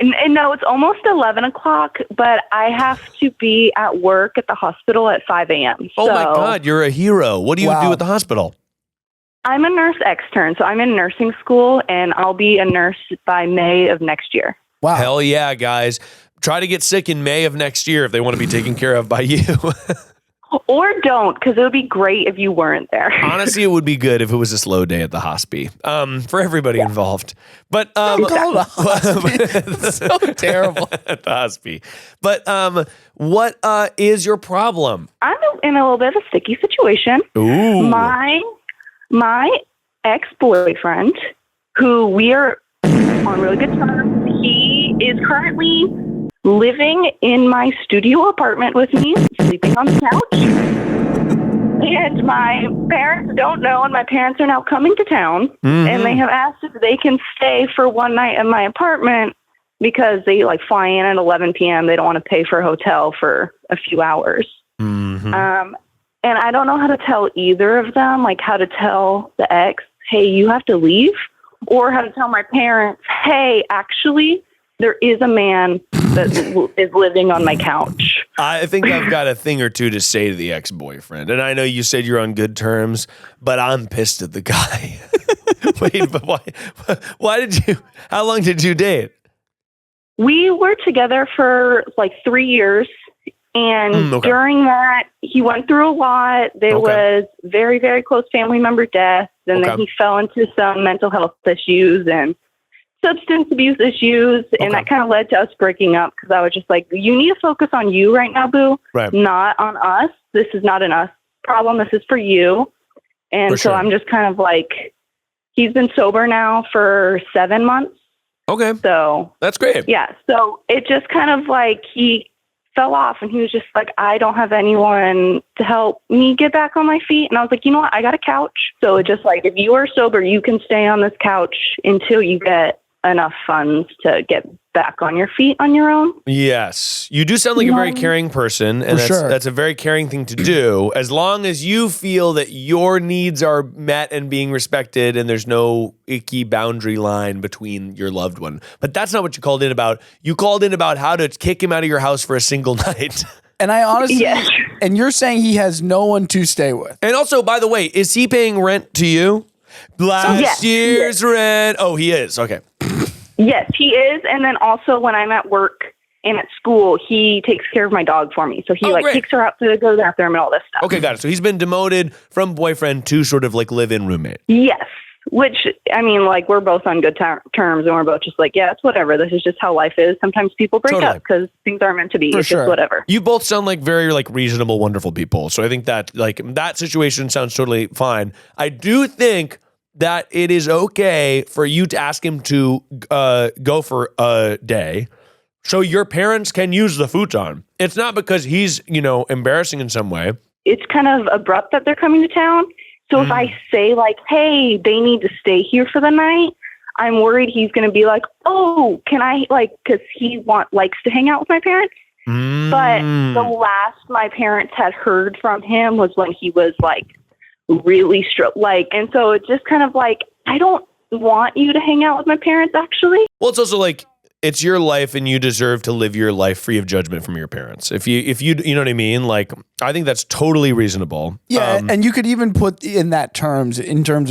No, it's almost 11 o'clock, but I have to be at work at the hospital at 5 a.m. Oh, my God. You're a hero. What do you do at the hospital? I'm a nurse extern, so I'm in nursing school, and I'll be a nurse by May of next year. Wow. Hell yeah, guys. Try to get sick in May of next year if they want to be taken care of by you. Or don't, because it would be great if you weren't there. Honestly, it would be good if it was a slow day at the hospi for everybody involved. But Don't call it a hospi. It's so terrible. At the hospi. But what is your problem? I'm in a little bit of a sticky situation. Ooh. My ex-boyfriend, who we are on really good terms, he is currently living in my studio apartment with me, sleeping on the couch. And my parents don't know, and my parents are now coming to town, and they have asked if they can stay for one night in my apartment because they fly in at 11 p.m. They don't want to pay for a hotel for a few hours. And I don't know how to tell either of them, how to tell the ex, hey, you have to leave, or how to tell my parents, hey, actually, there is a man that is living on my couch. I think I've got a thing or two to say to the ex-boyfriend. And I know you said you're on good terms, but I'm pissed at the guy. Wait, but how long did you date? We were together for 3 years. And during that, he went through a lot. There was very, very close family member death. And then he fell into some mental health issues and substance abuse issues, and that kind of led to us breaking up because I was just like, you need to focus on you right now, boo, not on us. This is not an us problem. This is for you. And so I'm just kind of he's been sober now for 7 months. Okay. So that's great. Yeah. So it just kind of he fell off and he was just I don't have anyone to help me get back on my feet. And I was like, you know what? I got a couch. So it just if you are sober, you can stay on this couch until you get enough funds to get back on your feet on your own. Yes. You do sound like a very caring person, and that's a very caring thing to do, as long as you feel that your needs are met and being respected and there's no icky boundary line between your loved one. But that's not what you called in about. You called in about how to kick him out of your house for a single night. And I honestly, and you're saying he has no one to stay with. And also, by the way, is he paying rent to you? Last year's rent. Oh, he is. Okay. Yes, he is. And then also when I'm at work and at school, he takes care of my dog for me. So he takes her out to go to the bathroom and all this stuff. Okay, got it. So he's been demoted from boyfriend to sort of live-in roommate. Yes. Which, I mean, we're both on good terms and we're both just yeah, it's whatever. This is just how life is. Sometimes people break up because things aren't meant to be. It's just whatever. You both sound like very reasonable, wonderful people. So I think that that situation sounds totally fine. I do think that it is okay for you to ask him to go for a day so your parents can use the futon. It's not because he's, embarrassing in some way. It's kind of abrupt that they're coming to town. So if I say like, hey, they need to stay here for the night, I'm worried he's going to be like, oh, can I, like, because he likes to hang out with my parents. But the last my parents had heard from him was when he was like really and so it's just kind of like, I don't want you to hang out with my parents, actually. Well, it's also like, it's your life and you deserve to live your life free of judgment from your parents. If you you know what I mean? Like, I think that's totally reasonable. Yeah. And you could even put in terms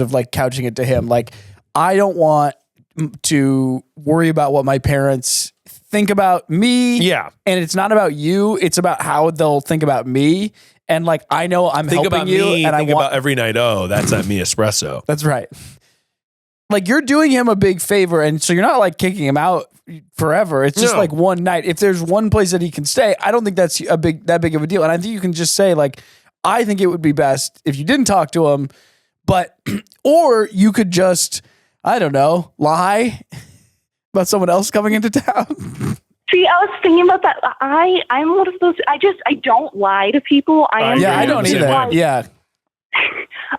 of like couching it to him. Like, I don't want to worry about what my parents think about me. Yeah. And it's not about you. It's about how they'll think about me. And like, I know I'm think helping about you. Me, and think about every night. Oh, that's at me espresso. That's right. Like, you're doing him a big favor. And so you're not like kicking him out forever. It's just like one night. If there's one place that he can stay, I don't think that's that big of a deal. And I think you can just say like, I think it would be best if you didn't talk to him, or you could just, I don't know, lie about someone else coming into town. See, I was thinking about that. I'm one of those. I don't lie to people. I don't either. Yeah.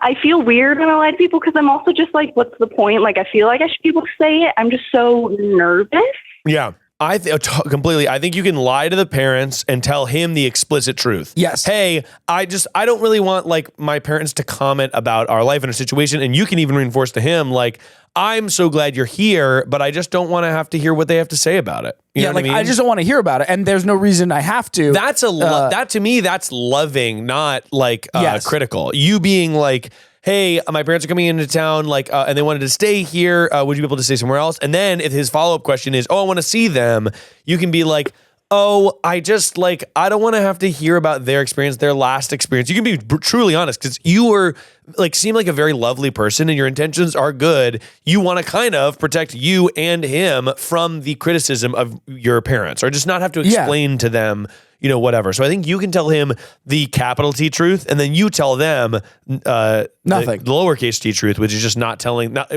I feel weird when I lie to people because I'm also just like, what's the point? Like, I feel like I should be able to say it. I'm just so nervous. Yeah. Completely. I think you can lie to the parents and tell him the explicit truth. Yes. Hey, I don't really want like my parents to comment about our life and our situation. And you can even reinforce to him, like, I'm so glad you're here, but I just don't want to have to hear what they have to say about it. You know what I mean? I just don't want to hear about it. And there's no reason I have to. That's that to me, that's loving, not like critical. You being like, hey, my parents are coming into town, like, and they wanted to stay here. Would you be able to stay somewhere else? And then if his follow-up question is, oh, I want to see them, you can be like, oh, I don't want to have to hear about their experience, their last experience. You can be truly honest because you were seem like a very lovely person and your intentions are good. You want to kind of protect you and him from the criticism of your parents, or just not have to explain to them, whatever. So I think you can tell him the capital T truth, and then you tell them nothing. The lowercase t truth, which is just not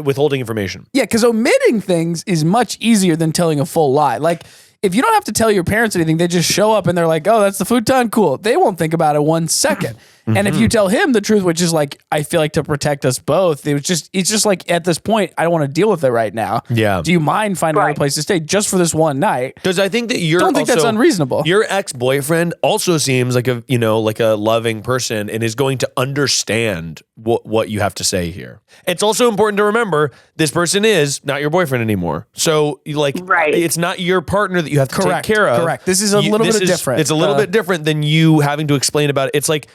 withholding information. Yeah, because omitting things is much easier than telling a full lie. Like, if you don't have to tell your parents anything, they just show up and they're like, oh, that's the futon, cool. They won't think about it 1 second. And if you tell him the truth, which is like, I feel like to protect us both, it's just like, at this point, I don't want to deal with it right now. Yeah. Do you mind finding another place to stay just for this one night? Because I think that don't think that's unreasonable. Your ex-boyfriend also seems like a loving person and is going to understand what you have to say here. It's also important to remember this person is not your boyfriend anymore. So it's not your partner that you have to take care of. Correct. This is a little bit different. It's a little bit different than you having to explain about it. It's like,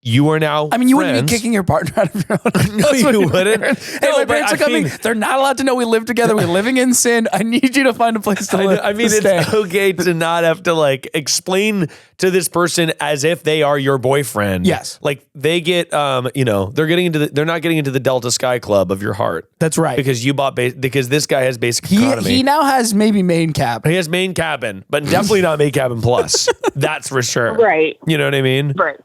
you are now you wouldn't be kicking your partner out of your own. No, you wouldn't. Hey, my parents are coming. They're not allowed to know we live together. We're living in sin. I need you to find a place to live. It's okay to not have to explain to this person as if they are your boyfriend. Yes. Like they get, they're not getting into the Delta Sky Club of your heart. That's right. Because because this guy has basic economy. He now has maybe main cabin. He has main cabin, but definitely not main cabin plus. That's for sure. Right. You know what I mean? Right.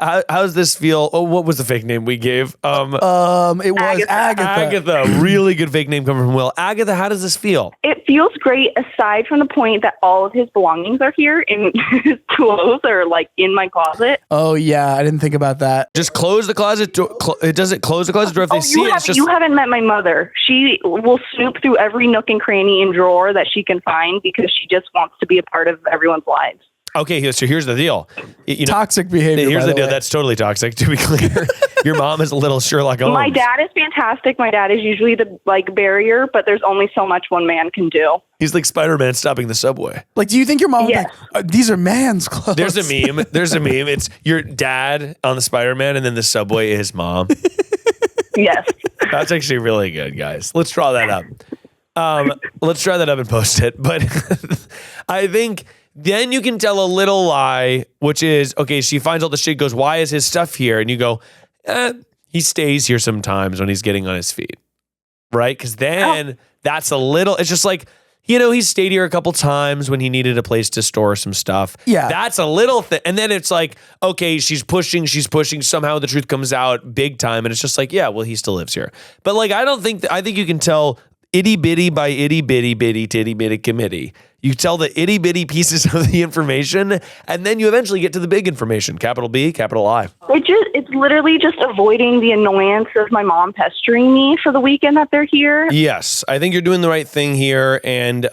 How does this feel? Oh, what was the fake name we gave? It was Agatha. Agatha, really good fake name coming from Will. Agatha, how does this feel? It feels great, aside from the point that all of his belongings are here, and his clothes are in my closet. Oh yeah, I didn't think about that. Just close the closet door. Does it close the closet door if they see it? You haven't met my mother. She will snoop through every nook and cranny and drawer that she can find because she just wants to be a part of everyone's lives. Okay, so here's the deal. Toxic behavior. Here's the deal. Way. That's totally toxic, to be clear. Your mom is a little Sherlock Holmes. My dad is fantastic. My dad is usually the barrier, but there's only so much one man can do. He's like Spider-Man stopping the subway. Do you think your mom would these are man's clothes? There's a meme. It's your dad on the Spider-Man, and then the subway is mom. Yes. That's actually really good, guys. Let's draw that up. Let's try that up and post it. But I think then you can tell a little lie, which is, okay, she finds all the shit, goes, why is his stuff here? And you go, he stays here sometimes when he's getting on his feet. Right? Because then that's a little, it's just like, he stayed here a couple times when he needed a place to store some stuff. Yeah. That's a little thing. And then it's like, okay, she's pushing. Somehow the truth comes out big time. And it's just like, yeah, well, he still lives here. But I think you can tell itty bitty by itty bitty bitty titty bitty committee. You tell the itty bitty pieces of the information, and then you eventually get to the big information. Capital B, capital I. It's literally just avoiding the annoyance of my mom pestering me for the weekend that they're here. Yes, I think you're doing the right thing here, and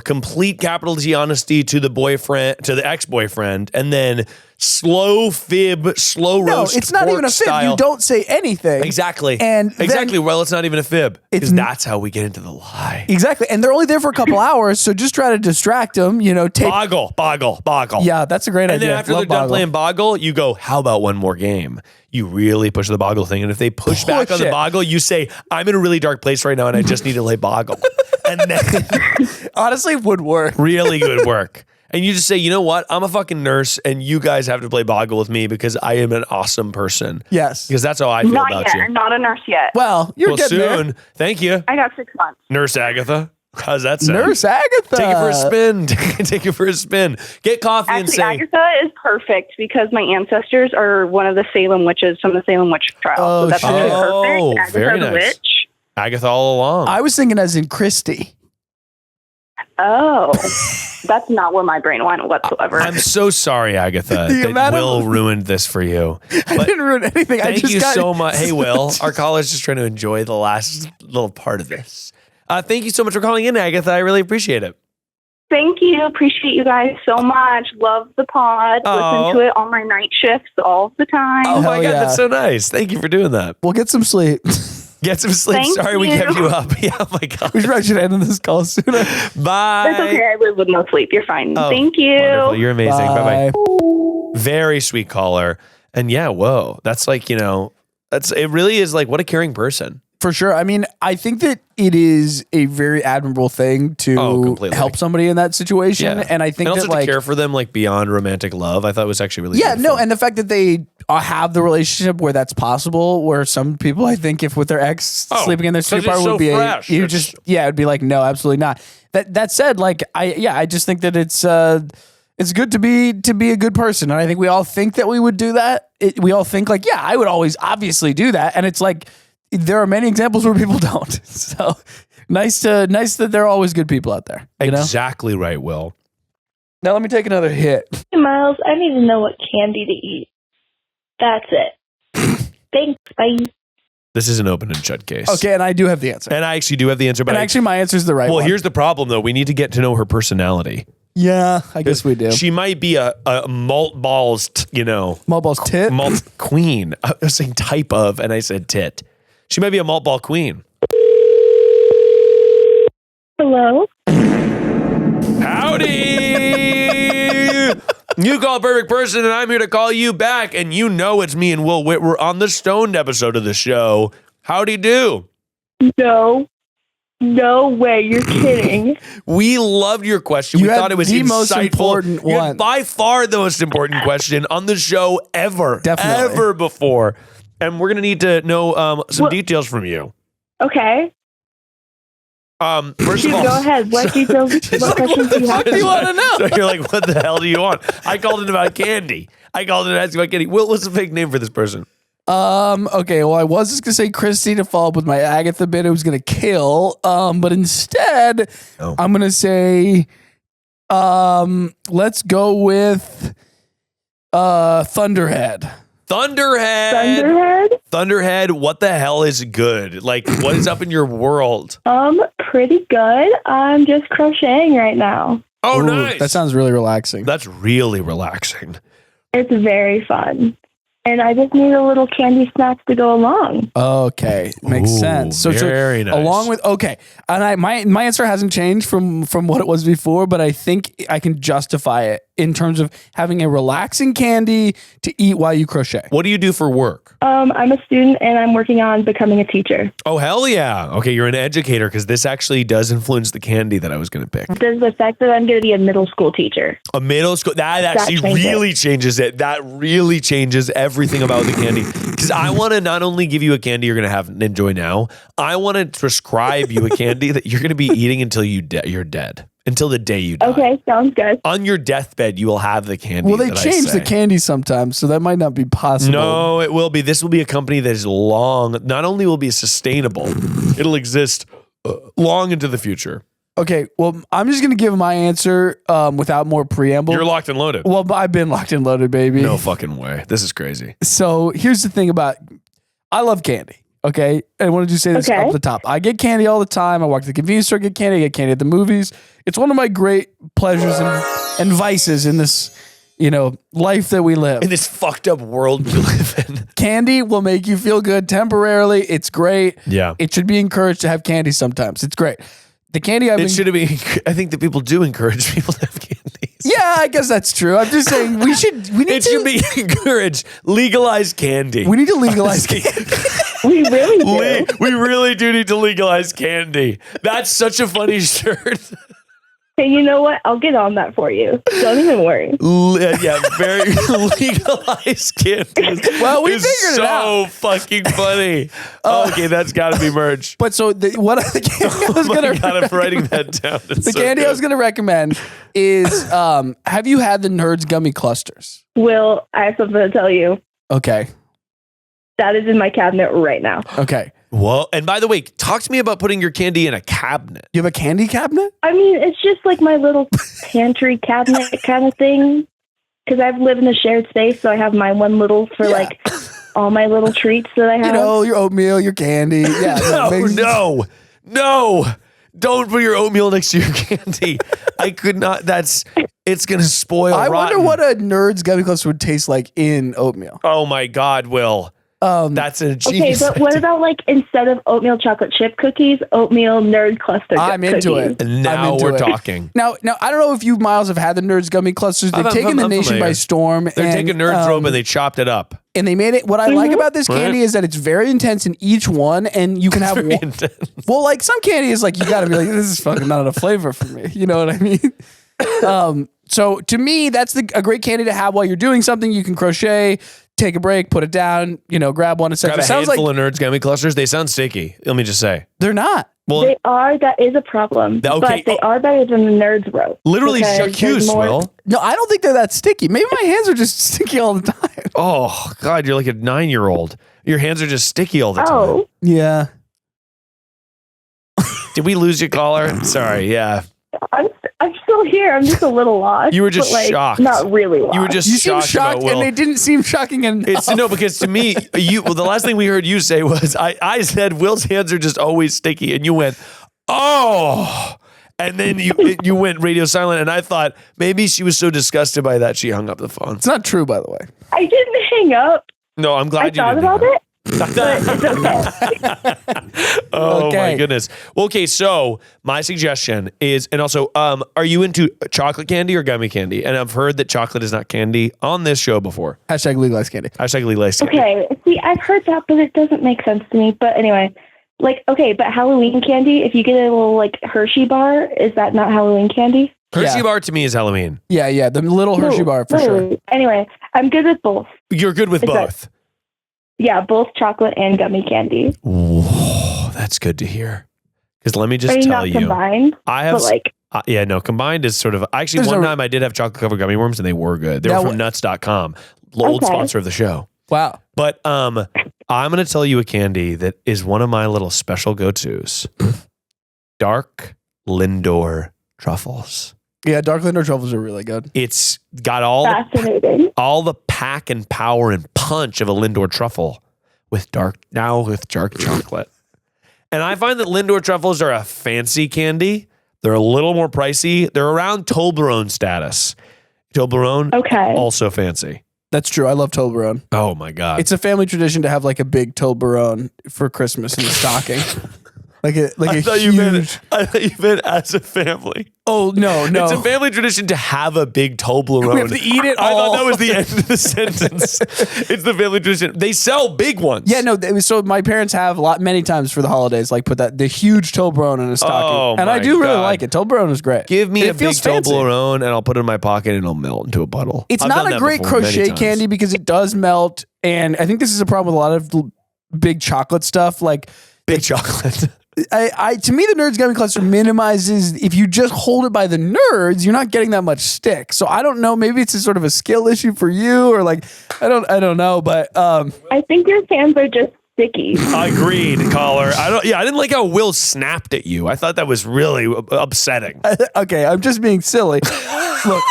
complete capital T honesty to the boyfriend, to the ex-boyfriend, and then slow fib, slow roast. No, it's not even a fib. Style. You don't say anything. Exactly. And exactly. Well, it's not even a fib because that's how we get into the lie. Exactly. And they're only there for a couple hours, so just try to distract them. Boggle. Yeah, that's a great idea. And then after they're done playing Boggle, you go, how about one more game? You really push the Boggle thing. And if they push back on the Boggle, you say, I'm in a really dark place right now and I just need to play Boggle. And then honestly, would work. Really good work. And you just say, you know what? I'm a fucking nurse and you guys have to play Boggle with me because I am an awesome person. Yes. Because that's how I feel not about yet. you. I'm not a nurse yet. Well, you're getting soon. There. Thank you. I got 6 months. Nurse Agatha. How's that sound? Nurse Agatha. Take it for a spin. Take it for a spin. Get coffee and say. Agatha is perfect because my ancestors are one of the Salem witches from the Salem witch trial. Oh, so that's perfect. Agatha very the nice. witch. Agatha all along. I was thinking as in Christy. Oh, that's not where my brain went whatsoever. I'm so sorry, Agatha, that Will ruined this for you. I didn't ruin anything. Thank you so much. Hey, Will, our caller's just trying to enjoy the last little part of this. Thank you so much for calling in, Agatha. I really appreciate it. Thank you. Appreciate you guys so much. Love the pod. Listen to it on my night shifts all the time. Oh my God, that's so nice. Thank you for doing that. We'll get some sleep. Get some sleep. Thank Sorry we kept you up. Yeah, oh my God. We probably should end this call sooner. Bye. That's okay. I live with no sleep. You're fine. Oh, Thank you. Wonderful. You're amazing. Bye. Bye-bye. Very sweet caller. And yeah, whoa. That's like, it really is like, what a caring person. For sure. I mean, I think that it is a very admirable thing to help somebody in that situation. Yeah. And I think and also that to care for them like beyond romantic love, I thought was actually really beautiful. no, and the fact that they have the relationship where that's possible, where some people, I think, if with their ex sleeping in their sleep part would be it'd be like, no, absolutely not. That said, like I just think that it's good to be a good person, and I think we all think that we would do that. We all think like, I would always obviously do that, and it's like there are many examples where people don't. So nice that there are always good people out there. Exactly right, Will. Now let me take another hit. Hey, Miles, I need to know what candy to eat. That's it. Thanks. Bye. This is an open and shut case. Okay, and I do have the answer. And I actually do have the answer. But actually my answer is the right one. Well, here's the problem, though. We need to get to know her personality. Yeah, I guess we do. She might be a malt balls, Malt balls tit? Malt queen. I was saying type of, and I said tit. She might be a malt ball queen. Hello? Howdy! You call a perfect person, and I'm here to call you back, and you know it's me and Will Witwer on the Stoned episode of the show. Howdy do? No way, you're kidding. We loved your question. We thought it was the insightful. most important one. By far the most important question on the show ever. Definitely. Ever before. And we're going to need to know some details from you. Okay. First of all, go ahead. What details? What questions do you have? What do you want to know? So you're like, what the hell do you want? I called it about candy. I called it asking about candy. What's the fake name for this person? Okay, well, I was just gonna say Christy to follow up with my Agatha bit. It was gonna kill. But instead, I'm gonna say, let's go with Thunderhead. Thunderhead, what the hell is good? Like, what is up in your world? Pretty good. I'm just crocheting right now. Oh, Ooh, nice. That sounds really relaxing. That's really relaxing. It's very fun. And I just need a little candy snack to go along. Okay, makes sense. So very nice. Along with and my answer hasn't changed from what it was before, but I think I can justify it in terms of having a relaxing candy to eat while you crochet. What do you do for work? I'm a student and I'm working on becoming a teacher. Oh, hell yeah. Okay, you're an educator because this actually does influence the candy that I was going to pick. Does the fact that I'm going to be a middle school teacher? A middle school, that actually really changes it. That really changes everything about the candy. Because I want to not only give you a candy you're going to have and enjoy now, I want to prescribe you a candy that you're going to be eating until you're dead. Until the day you die. Okay, sounds good. On your deathbed, you will have the candy. Well, they change the candy sometimes, so that might not be possible. No, it will be. This will be a company that is long. Not only will it be sustainable, it'll exist long into the future. Okay, well, I'm just going to give my answer without more preamble. You're locked and loaded. Well, I've been locked and loaded, baby. No fucking way. This is crazy. So here's the thing about, I love candy. Okay, I wanted to say this off the top. I get candy all the time. I walk to the convenience store, get candy. I get candy at the movies. It's one of my great pleasures and vices in this, life that we live. In this fucked up world we live in. Candy will make you feel good temporarily. It's great. Yeah. It should be encouraged to have candy sometimes. It's great. The candy I think that people do encourage people to have candies. Yeah, I guess that's true. I'm just saying it should be encouraged. Legalize candy. We need to legalize candy. We really do. We really do need to legalize candy. That's such a funny shirt. Hey, you know what? I'll get on that for you. Don't even worry. Very legalized candy. Well, we figured it out. So fucking funny. Okay, that's got to be merch. But so the candy I was gonna I'm writing that down. The candy I was going to recommend is have you had the Nerds gummy clusters? Will, I have something to tell you. Okay. That is in my cabinet right now. Okay. Well, and by the way, talk to me about putting your candy in a cabinet. You have a candy cabinet? I mean, it's just like my little pantry cabinet kind of thing. Because I live in a shared space, so I have my one little for like all my little treats that I have. Your oatmeal, your candy. Yeah. No. Don't put your oatmeal next to your candy. I could not. It's going to spoil. I rotten. wonder what a Nerds gummy cluster would taste like in oatmeal. Oh my God, Will. That's a genius. Okay, but what about like instead of oatmeal chocolate chip cookies, oatmeal Nerd cluster I'm cookies? into it. Now we're talking. Now, I don't know if you, Miles, have had the Nerds gummy clusters. They've taken the nation by storm. They're taking Nerds rope and they chopped it up. And they made it. What I like about this candy is that it's very intense in each one, and you can have one. Well, like some candy is like you got to be like, this is fucking not enough flavor for me. You know what I mean? So to me, that's a great candy to have while you're doing something. You can crochet, take a break, put it down, grab one. Grab a handful of Nerds gummy clusters. They sound sticky. Let me just say. They're not. Well, they are. That is a problem. But they are better than the Nerds rope. Literally Jacques, Will. No, I don't think they're that sticky. Maybe my hands are just sticky all the time. Oh, God, you're like a 9-year-old. Your hands are just sticky all the time. Oh. Yeah. Did we lose your caller? Sorry, yeah. I'm still here. I'm just a little lost. You were just shocked. Not really lost. You were just shocked about Will. And they didn't seem shocking enough. Because to me, the last thing we heard you say was, I said Will's hands are just always sticky, and you went, oh, and then you went radio silent, and I thought maybe she was so disgusted by that she hung up the phone. It's not true, by the way. I didn't hang up. No, I'm glad you didn't. I thought about it. But it's okay. My goodness. Well, okay, so my suggestion is, and also, are you into chocolate candy or gummy candy? And I've heard that chocolate is not candy on this show before. Hashtag legalized candy. Hashtag legalized candy. Okay, see, I've heard that, but it doesn't make sense to me. But anyway, but Halloween candy, if you get a little Hershey bar, is that not Halloween candy? Hershey bar to me is Halloween. Yeah, the little Hershey bar for sure. Anyway, I'm good with both. You're good with both? Yeah, both chocolate and gummy candy. Whoa, that's good to hear. Because let me just tell you. Combined? I have combined is sort of, actually one time I did have chocolate covered gummy worms and they were good. They were from nuts.com, old sponsor of the show. Wow. But I'm going to tell you a candy that is one of my little special go-tos. Dark Lindor truffles. Yeah, Dark Lindor truffles are really good. It's got all the pack and power and punch of a Lindor truffle with dark chocolate. And I find that Lindor truffles are a fancy candy. They're a little more pricey. They're around Toblerone status. Toblerone, also fancy. That's true. I love Toblerone. Oh my God. It's a family tradition to have like a big Toblerone for Christmas in the stocking. I thought you meant as a family. Oh, no. It's a family tradition to have a big Toblerone. We have to eat it all. I thought that was the end of the sentence. It's the family tradition. They sell big ones. Yeah, no. So my parents have many times for the holidays, put the huge Toblerone in a stocking. And I do really like it. Toblerone is great. Give me a big Toblerone and I'll put it in my pocket and it'll melt into a puddle. It's not a great crochet candy because it does melt. And I think this is a problem with a lot of big chocolate stuff. Big chocolate. To me, the Nerds gummy cluster minimizes. If you just hold it by the Nerds, you're not getting that much stick. So I don't know. Maybe it's a sort of a skill issue for you, or I don't know. But I think your hands are just sticky. Agreed, caller. I didn't like how Will snapped at you. I thought that was really upsetting. Okay, I'm just being silly. Look,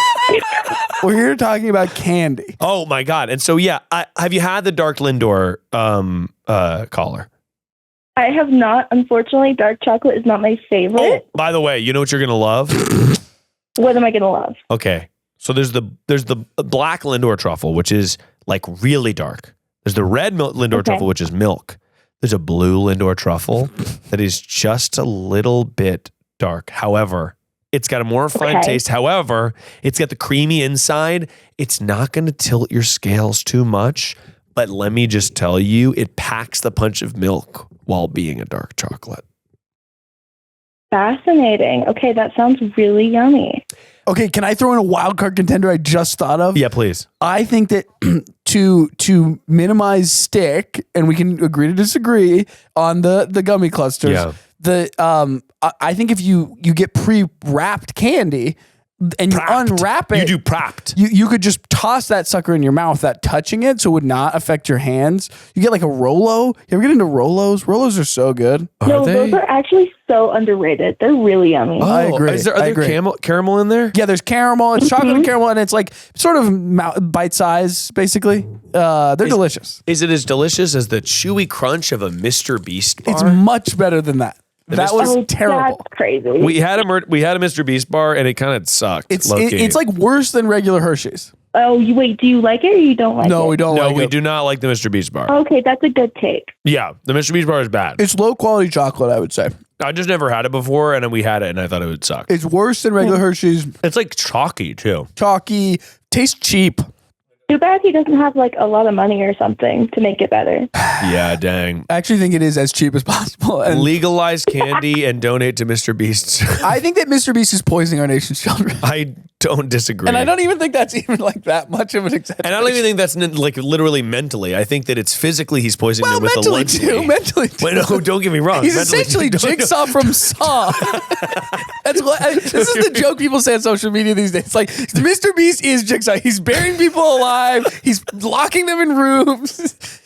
we're here talking about candy. Oh my God. And so, yeah, have you had the Dark Lindor caller? I have not. Unfortunately, dark chocolate is not my favorite. Oh, by the way, you know what you're going to love? What am I going to love? Okay. So there's the black Lindor truffle, which is like really dark. There's the red Lindor truffle, which is milk. There's a blue Lindor truffle that is just a little bit dark. However, it's got a more refined taste. However, it's got the creamy inside. It's not going to tilt your scales too much. But let me just tell you, it packs the punch of milk while being a dark chocolate. Fascinating. Okay, that sounds really yummy. Okay, can I throw in a wild card contender I just thought of? Yeah, please. I think that to minimize stick, and we can agree to disagree on the gummy clusters. Yeah. I think if you get pre-wrapped candy and you unwrap it, you do propped. You could just toss that sucker in your mouth without touching it, so it would not affect your hands. You get like a Rolo. You ever get into Rolos? Rolos are so good. No, those are actually so underrated. They're really yummy. I agree. Are there caramel in there? Yeah, there's caramel. It's chocolate and caramel, and it's like sort of bite size, basically. They're delicious. Is it as delicious as the chewy crunch of a MrBeast bar? It's much better than that. That was terrible. That's crazy. We had a MrBeast bar, and it kind of sucked. It's like worse than regular Hershey's. Oh, wait, do you like it or you don't like it? No, we don't like it. No, we do not like the MrBeast bar. Okay, that's a good take. Yeah, the MrBeast bar is bad. It's low quality chocolate, I would say. I just never had it before, and then we had it, and I thought it would suck. It's worse than regular Hershey's. It's like chalky, too. Chalky. Tastes cheap. Too bad he doesn't have like a lot of money or something to make it better. Yeah, dang. I actually think it is as cheap as possible. And legalize candy and donate to MrBeast. I think that MrBeast is poisoning our nation's children. I don't disagree. And I don't even think that's even like that much of an exaggeration. And I don't even think that's like literally mentally. I think that it's physically he's poisoning them with the mentally too. Wait, no, don't get me wrong. He's essentially Jigsaw from Saw. That's what this is the joke people say on social media these days. It's like MrBeast is Jigsaw. He's burying people alive. He's locking them in rooms.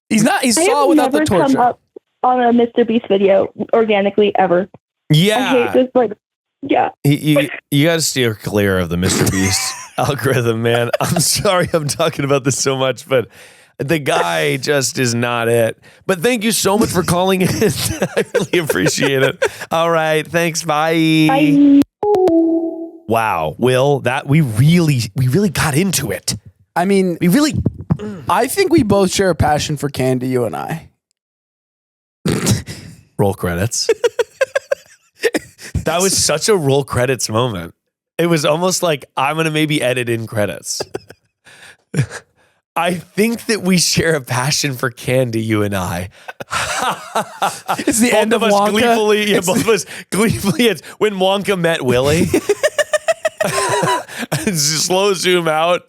He's Saw without the torture. Come up on a MrBeast video organically ever. Yeah. I hate this, like, yeah. You got to steer clear of the MrBeast algorithm, man. I'm sorry I'm talking about this so much, but the guy just is not it. But thank you so much for calling in. I really appreciate it. All right. Thanks. Bye. Bye. Wow. Will, that we really got into it. I mean, I think we both share a passion for candy, you and I. Roll credits. That was such a roll credits moment. It was almost like I'm going to maybe edit in credits. I think that we share a passion for candy, you and I. It's the end of Wonka. Both of us gleefully. It's when Wonka met Willy. Slow zoom out.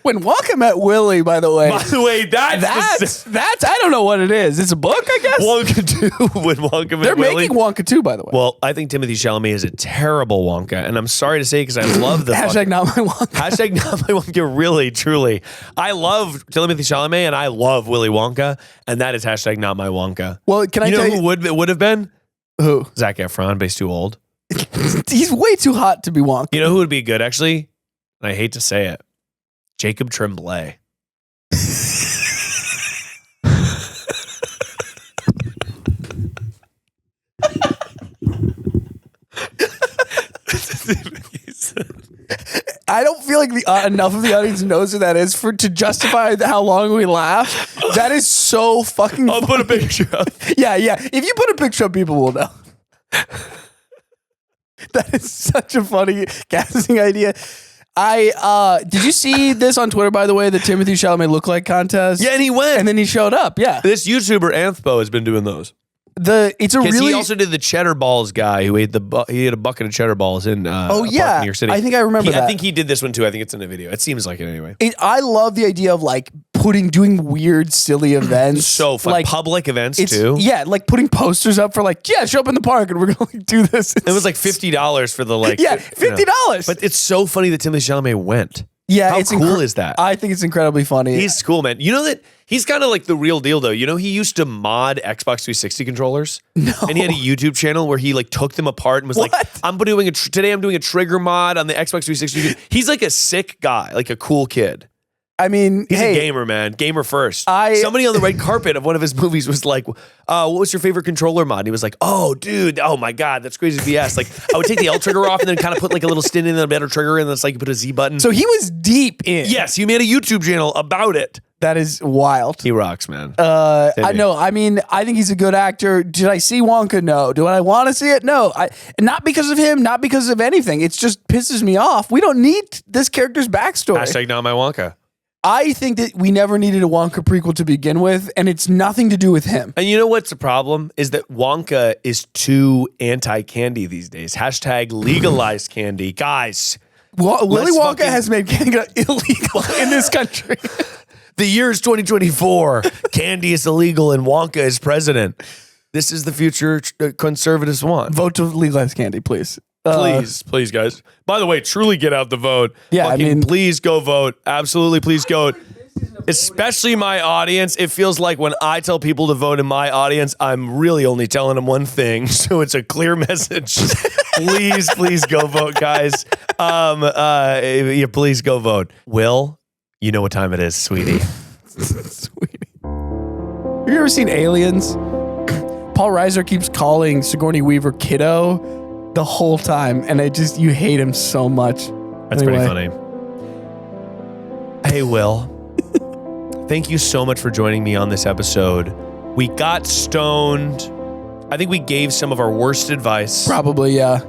When Wonka met Willy, by the way. By the way, that's I don't know what it is. It's a book, I guess. Wonka 2. When Wonka met They're Willy. making Wonka 2, by the way. Well, I think Timothée Chalamet is a terrible Wonka, and I'm sorry to say because I love the hashtag not my Wonka. Hashtag not my Wonka. Really, truly, I love Timothée Chalamet and I love Willy Wonka, and that is hashtag not my Wonka. Well, can I tell you who would have been? Who? Zac Efron, but he's too old. He's way too hot to be Wonka. You know who would be good actually? And I hate to say it. Jacob Tremblay. I don't feel like enough of the audience knows who that is to justify how long we laugh. That is so fucking I'll put a picture up. Yeah. If you put a picture up, people will know. That is such a funny casting idea. Did you see this on Twitter, by the way, the Timothée Chalamet lookalike contest? Yeah, and he went. And then he showed up, yeah. This YouTuber, Anthpo, has been doing those. He also did the cheddar balls guy who ate he ate a bucket of cheddar balls in New York City. I think I remember that. I think he did this one too. I think it's in a video. It seems like it anyway. I love the idea of like doing weird, silly events. So fun. Like public events too. Yeah, like putting posters up for show up in the park and we're gonna do this. It was like $50 for the $50. But it's so funny that Timothée Chalamet went. Yeah, How cool is that? I think it's incredibly funny. He's cool, man. You know that he's kind of like the real deal, though. You know, he used to mod Xbox 360 controllers. No. And he had a YouTube channel where he like took them apart and was like, today I'm doing a trigger mod on the Xbox 360. He's like a sick guy, like a cool kid. I mean, he's a gamer, man. Gamer first. Somebody on the red carpet of one of his movies was like, what was your favorite controller mod? And he was like, oh, dude, oh my God, that's crazy BS. Like, I would take the L trigger off and then kind of put like a little stint in the better trigger, and then it's like you put a Z button. So he was deep in. Yes, he made a YouTube channel about it. That is wild. He rocks, man. I know. I mean, I think he's a good actor. Did I see Wonka? No. Do I want to see it? No. Not because of him, not because of anything. It just pisses me off. We don't need this character's backstory. Hashtag not my Wonka. I think that we never needed a Wonka prequel to begin with, and it's nothing to do with him. And you know what's the problem? Is that Wonka is too anti-candy these days. Hashtag legalized candy. Guys. Willy Wonka has made candy illegal in this country. The year is 2024. Candy is illegal and Wonka is president. This is the future conservatives want. Vote to legalize candy, please. Please, guys. By the way, truly get out the vote. Yeah, please go vote. Absolutely, please go. Especially my audience. It feels like when I tell people to vote in my audience, I'm really only telling them one thing. So it's a clear message. please go vote, guys. Please go vote. Will, you know what time it is, sweetie. Sweetie. Have you ever seen Aliens? Paul Reiser keeps calling Sigourney Weaver kiddo the whole time, and you hate him so much. That's pretty funny. Hey, Will. Thank you so much for joining me on this episode. We got stoned. I think we gave some of our worst advice. Probably, yeah.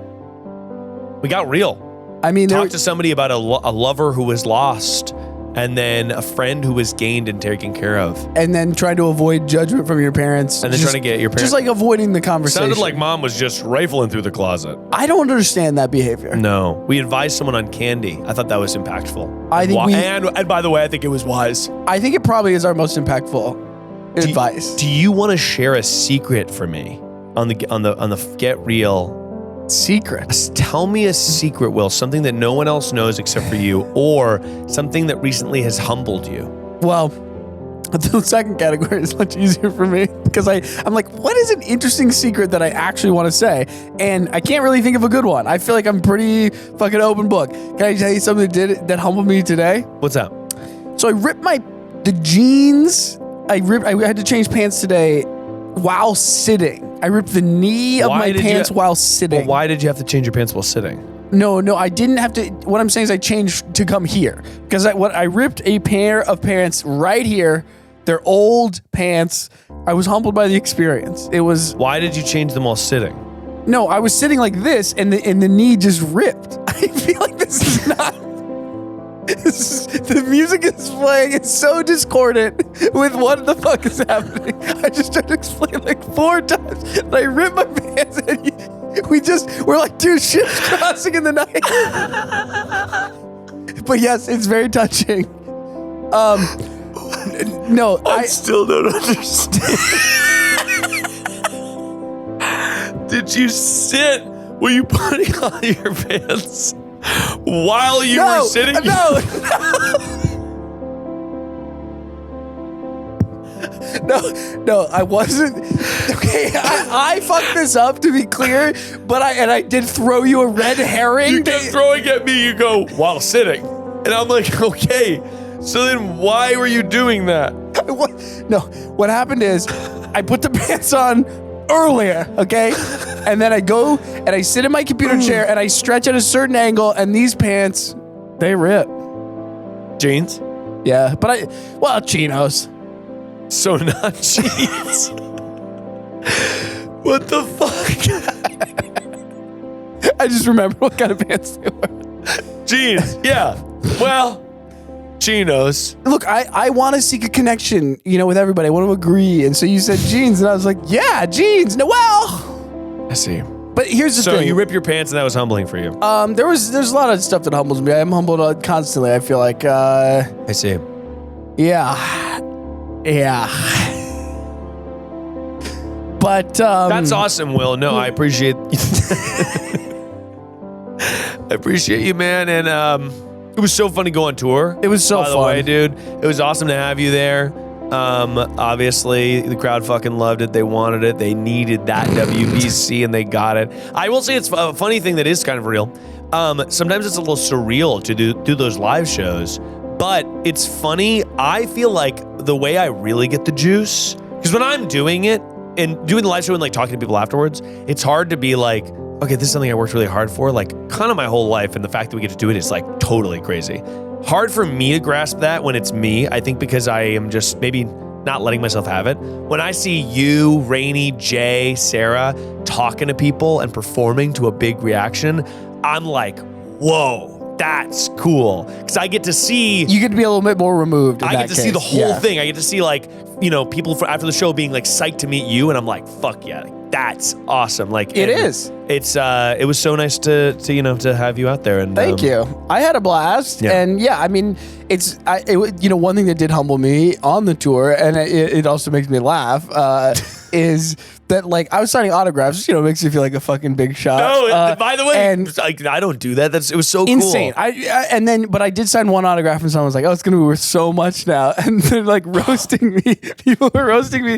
We got real. I mean, talked to somebody about a lover who was lost, and then a friend who was gained and taken care of. And then trying to avoid judgment from your parents. And then trying to get your parents. Just like avoiding the conversation. Sounded like mom was just rifling through the closet. I don't understand that behavior. No. We advised someone on candy. I thought that was impactful. And by the way, I think it was wise. I think it probably is our most impactful advice. Do you want to share a secret for me on the Get Real secret? Tell me a secret, Will, something that no one else knows except for you, or something that recently has humbled you. Well, the second category is much easier for me because I'm like, what is an interesting secret that I actually want to say? And I can't really think of a good one. I feel like I'm pretty fucking open book. Can I tell you something that humbled me today? What's that? So I ripped the jeans. I had to change pants today while sitting. I ripped the knee of my pants while sitting. Well, why did you have to change your pants while sitting? No, I didn't have to. What I'm saying is I changed to come here because I ripped a pair of pants right here. They're old pants. I was humbled by the experience. It was. Why did you change them while sitting? No, I was sitting like this, and the knee just ripped. I feel like this is not. The music is playing. It's so discordant with what the fuck is happening. I just tried to explain like 4 times. And I ripped my pants, and we're like two ships crossing in the night. But yes, it's very touching. No, I still don't understand. Did you sit? Were you putting on your pants while you were sitting? No, I wasn't. Okay, I fucked this up, to be clear, but I did throw you a red herring. You kept throwing at me, you go, while sitting. And I'm like, okay, so then why were you doing that? What happened is I put the pants on earlier, okay? And then I go and I sit in my computer chair and I stretch at a certain angle, and these pants, they rip. Jeans? Yeah, but chinos. So not jeans. What the fuck? I just remember what kind of pants they were. Jeans, yeah. Well, chinos. Look, I want to seek a connection, with everybody. I want to agree. And so you said jeans, and I was like, yeah, jeans. No, well. I see. But here's the thing. So you rip your pants, and that was humbling for you. There's a lot of stuff that humbles me. I'm humbled constantly, I feel like. I see. Yeah. But that's awesome, Will. No, I appreciate I appreciate you, man. And It was so fun to go on tour. It was so By the fun. way, dude. It was awesome to have you there. Obviously, the crowd fucking loved it. They wanted it. They needed that WBC, and they got it. I will say it's a funny thing that is kind of real. Sometimes it's a little surreal to do those live shows, but it's funny. I feel like the way I really get the juice, because when I'm doing it and doing the live show and like talking to people afterwards, it's hard to be like, okay, this is something I worked really hard for, like kind of my whole life, and the fact that we get to do it is like totally crazy. Hard for me to grasp that when it's me, I think, because I am just maybe not letting myself have it. When I see you, Rainey, Jay, Sarah talking to people and performing to a big reaction, I'm like, whoa, that's cool. Because I get to see... You get to be a little bit more removed in I get to see the whole thing. I get to see like, you know, people after the show being like psyched to meet you, and I'm like, fuck yeah, that's awesome. Like it is. It was so nice to to have you out there. And thank you. I had a blast, and I mean, one thing that did humble me on the tour, and it also makes me laugh, is that like I was signing autographs. Makes you feel like a fucking big shot. No, by the way, and like I don't do that. It was so insane. Cool. But I did sign one autograph, and someone was like, "Oh, it's gonna be worth so much now," and they're like roasting me. People were roasting me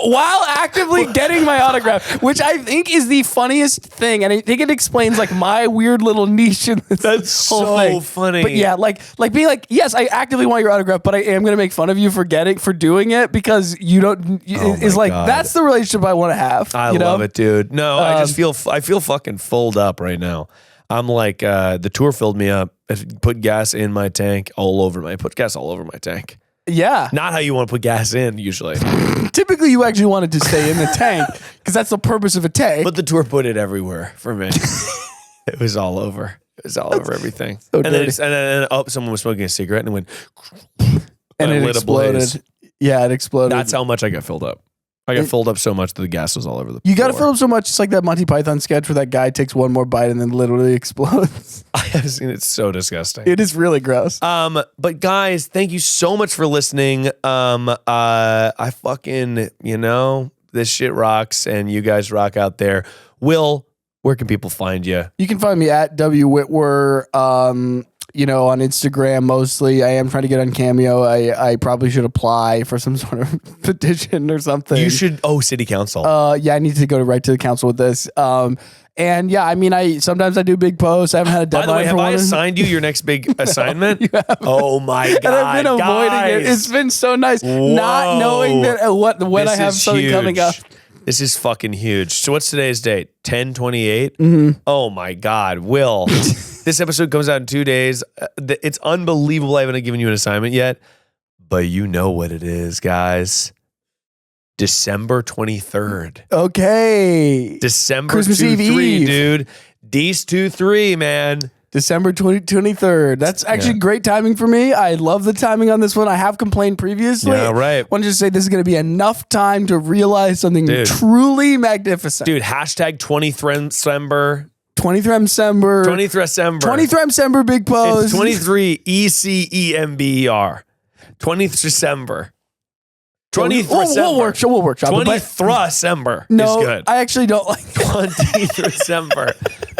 while actively getting my autograph, which I think is the funniest thing, and I think it explains like my weird little niche in this That's whole so thing. funny. But yeah, like being like, yes, I actively want your autograph, but I am gonna make fun of you for doing it because you don't. Is like God. That's the relationship I want to have. I love it, dude. No, I feel fucking filled up right now. I'm like, the tour filled me up. It put gas in my tank put gas all over my tank. Yeah. Not how you want to put gas in usually. Typically you actually want it to stay in the tank because that's the purpose of a tank. But the tour put it everywhere for me. It was all over. It was all over everything. So and then someone was smoking a cigarette and it went and it exploded. Yeah, it exploded. That's how much I got filled up. I got filled up so much that the gas was all over the floor. You got to fill up so much. It's like that Monty Python sketch where that guy takes one more bite and then literally explodes. I have seen it. So disgusting. It is really gross. But guys, thank you so much for listening. I fucking, this shit rocks and you guys rock out there. Will, where can people find you? You can find me at Witwer. On Instagram mostly. I am trying to get on Cameo. I probably should apply for some sort of petition or something. You should. Oh, city council. I need to go right to the council with this. And yeah, I mean, sometimes I do big posts. I haven't had a deadline. By the way, have I one. assigned you your next big assignment? Oh my God. And I've been avoiding it. It's been so nice not knowing that when I have something coming up. This is fucking huge. So what's today's date? 10/28? Mm-hmm. Oh my God. Will, this episode comes out in 2 days. It's unbelievable I haven't given you an assignment yet, but you know what it is, guys. December 23rd. Okay. December Christmas 23, Eve. dude. Dece 23, man. December 23rd. That's actually great timing for me. I love the timing on this one. I have complained previously. Yeah, right. I want to just say this is going to be enough time to realize something truly magnificent. Dude, hashtag 23rd. 23rd. 23rd big post. It's 23 ECEMBER. 20th December. 20th We'll workshop. 20th December is good. I actually don't like 20th December.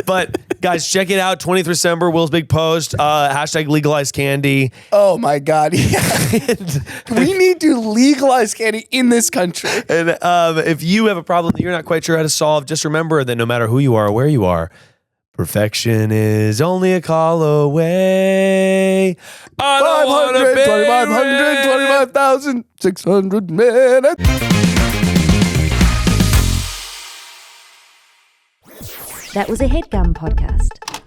But guys, check it out. 20th December, Will's big post. Hashtag legalize candy. Oh my God. We need to legalize candy in this country. And if you have a problem that you're not quite sure how to solve, just remember that no matter who you are or where you are, perfection is only a call away. 25,600 minutes. That was a Headgum podcast.